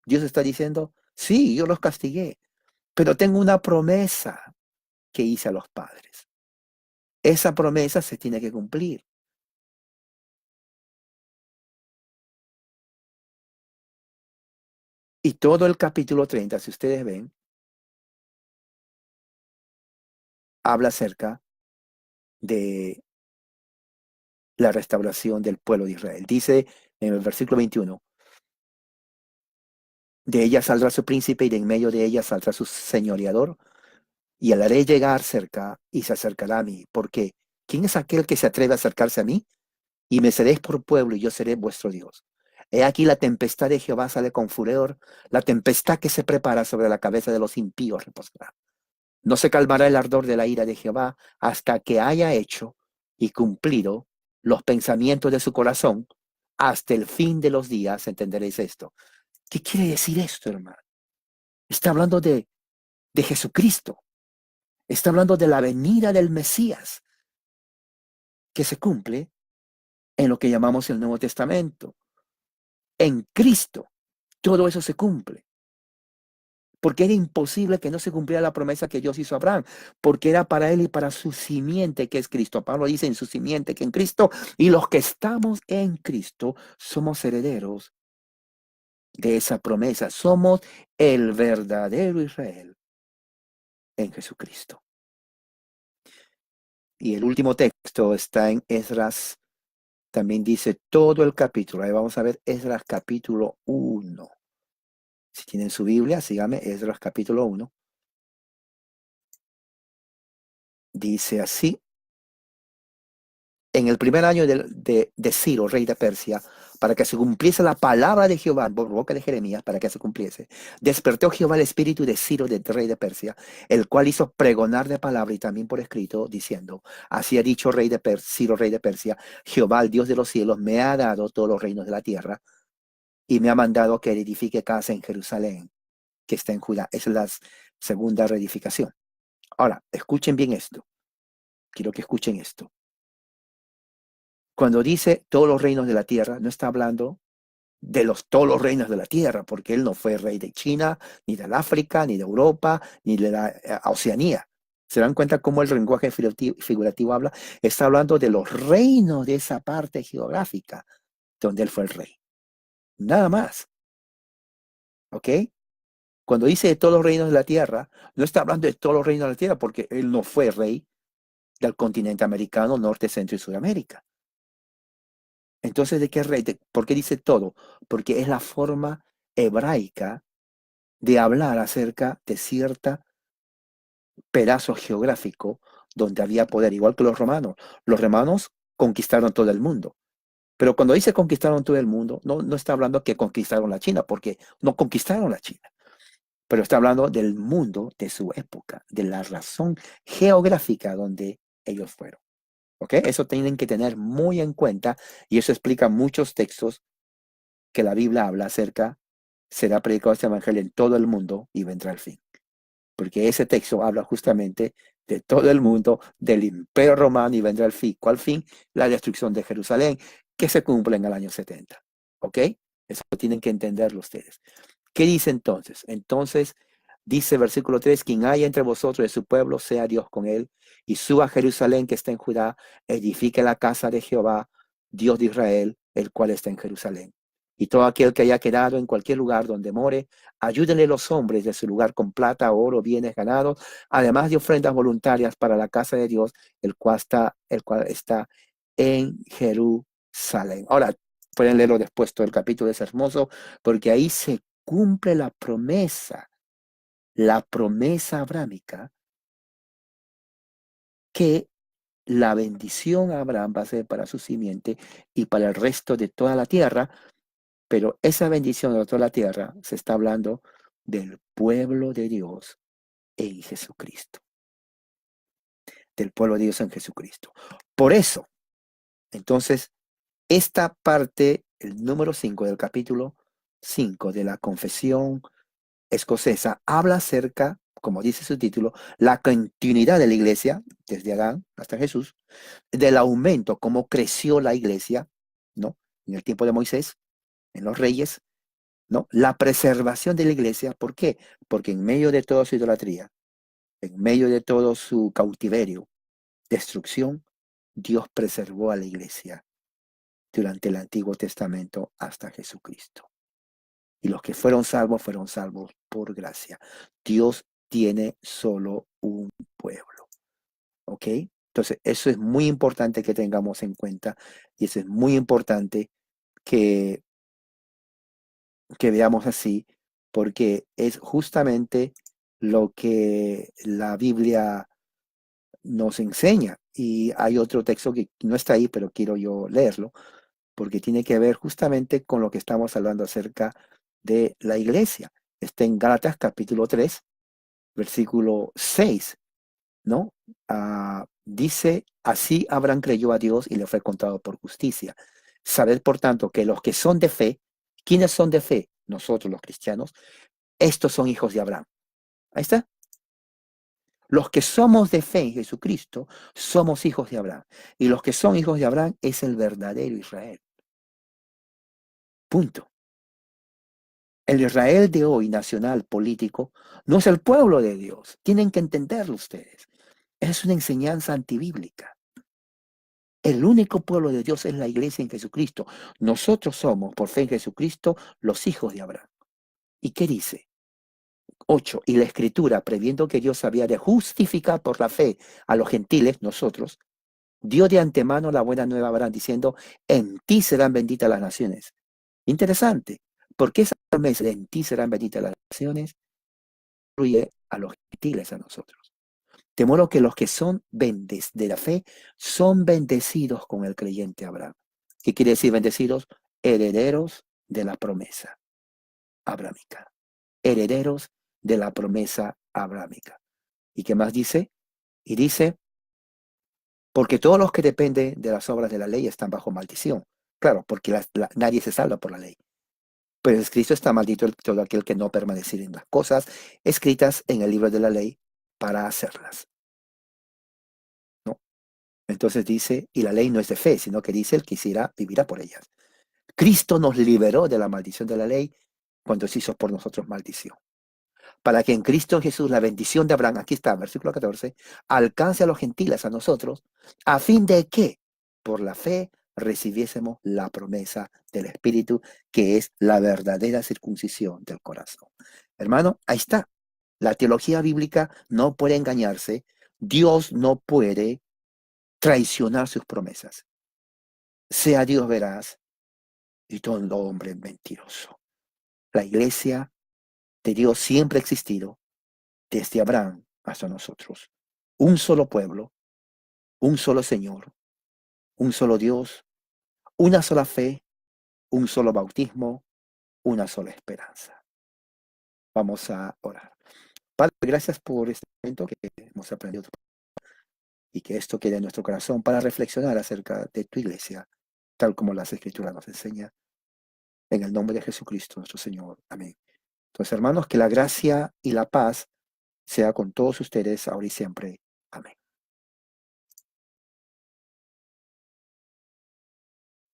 A: Dios está diciendo, sí, yo los castigué, pero tengo una promesa que hice a los padres. Esa promesa se tiene que cumplir. Y todo el capítulo 30, si ustedes ven, habla acerca de la restauración del pueblo de Israel. Dice en el versículo 21, de ella saldrá su príncipe y de en medio de ella saldrá su señoreador y la haré llegar cerca y se acercará a mí. Porque ¿quién es aquel que se atreve a acercarse a mí? Y me seréis por pueblo y yo seré vuestro Dios. He aquí la tempestad de Jehová sale con furor, la tempestad que se prepara sobre la cabeza de los impíos reposará. No se calmará el ardor de la ira de Jehová hasta que haya hecho y cumplido los pensamientos de su corazón. Hasta el fin de los días entenderéis esto. ¿Qué quiere decir esto, hermano? Está hablando de Jesucristo. Está hablando de la venida del Mesías que se cumple en lo que llamamos el Nuevo Testamento. En Cristo, todo eso se cumple. Porque era imposible que no se cumpliera la promesa que Dios hizo a Abraham, porque era para él y para su simiente que es Cristo. Pablo dice en su simiente que en Cristo, y los que estamos en Cristo somos herederos de esa promesa. Somos el verdadero Israel en Jesucristo. Y el último texto está en Esdras también dice todo el capítulo. Ahí vamos a ver Esdras capítulo 1. Si tienen su Biblia, síganme, Esdras capítulo 1. Dice así: en el primer año de Ciro, rey de Persia, para que se cumpliese la palabra de Jehová por boca de Jeremías, para que se cumpliese, despertó Jehová el espíritu de Ciro, rey de Persia, el cual hizo pregonar de palabra y también por escrito, diciendo: así ha dicho Ciro, rey de Persia, Jehová, el Dios de los cielos, me ha dado todos los reinos de la tierra y me ha mandado que edifique casa en Jerusalén, que está en Judá. Esa es la segunda reedificación. Ahora, escuchen bien esto. Quiero que escuchen esto. Cuando dice todos los reinos de la tierra, no está hablando de todos los reinos de la tierra, porque él no fue rey de China, ni del África, ni de Europa, ni de la Oceanía. ¿Se dan cuenta cómo el lenguaje figurativo habla? Está hablando de los reinos de esa parte geográfica donde él fue el rey. Nada más. ¿Ok? Cuando dice de todos los reinos de la tierra, no está hablando de todos los reinos de la tierra, porque él no fue rey del continente americano, Norte, Centro y Sudamérica. Entonces, ¿de qué rey? ¿Por qué dice todo? Porque es la forma hebraica de hablar acerca de cierta pedazo geográfico donde había poder, igual que los romanos. Los romanos conquistaron todo el mundo. Pero cuando dice conquistaron todo el mundo, no está hablando que conquistaron la China, porque no conquistaron la China. Pero está hablando del mundo de su época, de la razón geográfica donde ellos fueron. ¿Ok? Eso tienen que tener muy en cuenta y eso explica muchos textos que la Biblia habla acerca: será predicado este evangelio en todo el mundo y vendrá el fin. Porque ese texto habla justamente de todo el mundo, del imperio romano y vendrá el fin. ¿Cuál fin? La destrucción de Jerusalén, que se cumple en el año 70. ¿Ok? Eso tienen que entenderlo ustedes. ¿Qué dice entonces? Entonces dice versículo 3: quien haya entre vosotros de su pueblo, sea Dios con él, y suba a Jerusalén que está en Judá, edifique la casa de Jehová, Dios de Israel, el cual está en Jerusalén. Y todo aquel que haya quedado en cualquier lugar donde more, ayúdenle los hombres de su lugar con plata, oro, bienes ganados, además de ofrendas voluntarias para la casa de Dios, el cual está en Jerusalén. Ahora, pueden leerlo después, todo el capítulo es hermoso, porque ahí se cumple la promesa abrámica, que la bendición a Abraham va a ser para su simiente y para el resto de toda la tierra. Pero esa bendición de toda la tierra se está hablando del pueblo de Dios en Jesucristo. Del pueblo de Dios en Jesucristo. Por eso, entonces, esta parte, el número 5 del capítulo 5 de la confesión escocesa, habla acerca, como dice su título, la continuidad de la iglesia, desde Adán hasta Jesús, del aumento, cómo creció la iglesia, ¿no? En el tiempo de Moisés, en los reyes, ¿no? La preservación de la iglesia, ¿por qué? Porque en medio de toda su idolatría, en medio de todo su cautiverio, destrucción, Dios preservó a la iglesia durante el Antiguo Testamento hasta Jesucristo. Y los que fueron salvos por gracia. Dios tiene solo un pueblo. ¿Ok? Entonces, eso es muy importante que tengamos en cuenta y eso es muy importante que veamos así, porque es justamente lo que la Biblia nos enseña. Y hay otro texto que no está ahí, pero quiero yo leerlo, porque tiene que ver justamente con lo que estamos hablando acerca de la iglesia. Está en Gálatas capítulo 3, versículo 6, ¿no? Dice: así Abraham creyó a Dios y le fue contado por justicia. Sabed, por tanto, que los que son de fe, ¿quiénes son de fe? Nosotros los cristianos, estos son hijos de Abraham. Ahí está. Los que somos de fe en Jesucristo somos hijos de Abraham. Y los que son hijos de Abraham es el verdadero Israel. Punto. El Israel de hoy, nacional, político, no es el pueblo de Dios. Tienen que entenderlo ustedes. Es una enseñanza antibíblica. El único pueblo de Dios es la iglesia en Jesucristo. Nosotros somos, por fe en Jesucristo, los hijos de Abraham. ¿Y qué dice? 8. Y la escritura, previendo que Dios había de justificar por la fe a los gentiles, nosotros, dio de antemano la buena nueva a Abraham, diciendo, en ti serán benditas las naciones. Interesante, porque esa promesa de en ti serán benditas las naciones incluye a los gentiles, a nosotros. De modo que los que son de la fe son bendecidos con el creyente Abraham. ¿Qué quiere decir bendecidos? Herederos de la promesa abrámica. Herederos de la promesa abrámica. ¿Y qué más dice? Y dice, porque todos los que dependen de las obras de la ley están bajo maldición. Claro, porque nadie se salva por la ley. Pero escrito está maldito todo aquel que no permaneciera en las cosas escritas en el libro de la ley para hacerlas. ¿No? Entonces dice, y la ley no es de fe, sino que dice el que hiciera vivirá por ellas. Cristo nos liberó de la maldición de la ley cuando se hizo por nosotros maldición. Para que en Cristo Jesús la bendición de Abraham, aquí está, versículo 14, alcance a los gentiles, a nosotros, a fin de que por la fe recibiésemos la promesa del Espíritu, que es la verdadera circuncisión del corazón. Hermano, ahí está. La teología bíblica no puede engañarse. Dios no puede traicionar sus promesas. Sea Dios veraz y todo hombre mentiroso. La iglesia de Dios siempre ha existido desde Abraham hasta nosotros. Un solo pueblo, un solo Señor, un solo Dios, una sola fe, un solo bautismo, una sola esperanza. Vamos a orar. Padre, gracias por este momento que hemos aprendido y que esto quede en nuestro corazón para reflexionar acerca de tu iglesia, tal como las Escrituras nos enseñan. En el nombre de Jesucristo, nuestro Señor. Amén. Entonces, hermanos, que la gracia y la paz sea con todos ustedes ahora y siempre. Amén.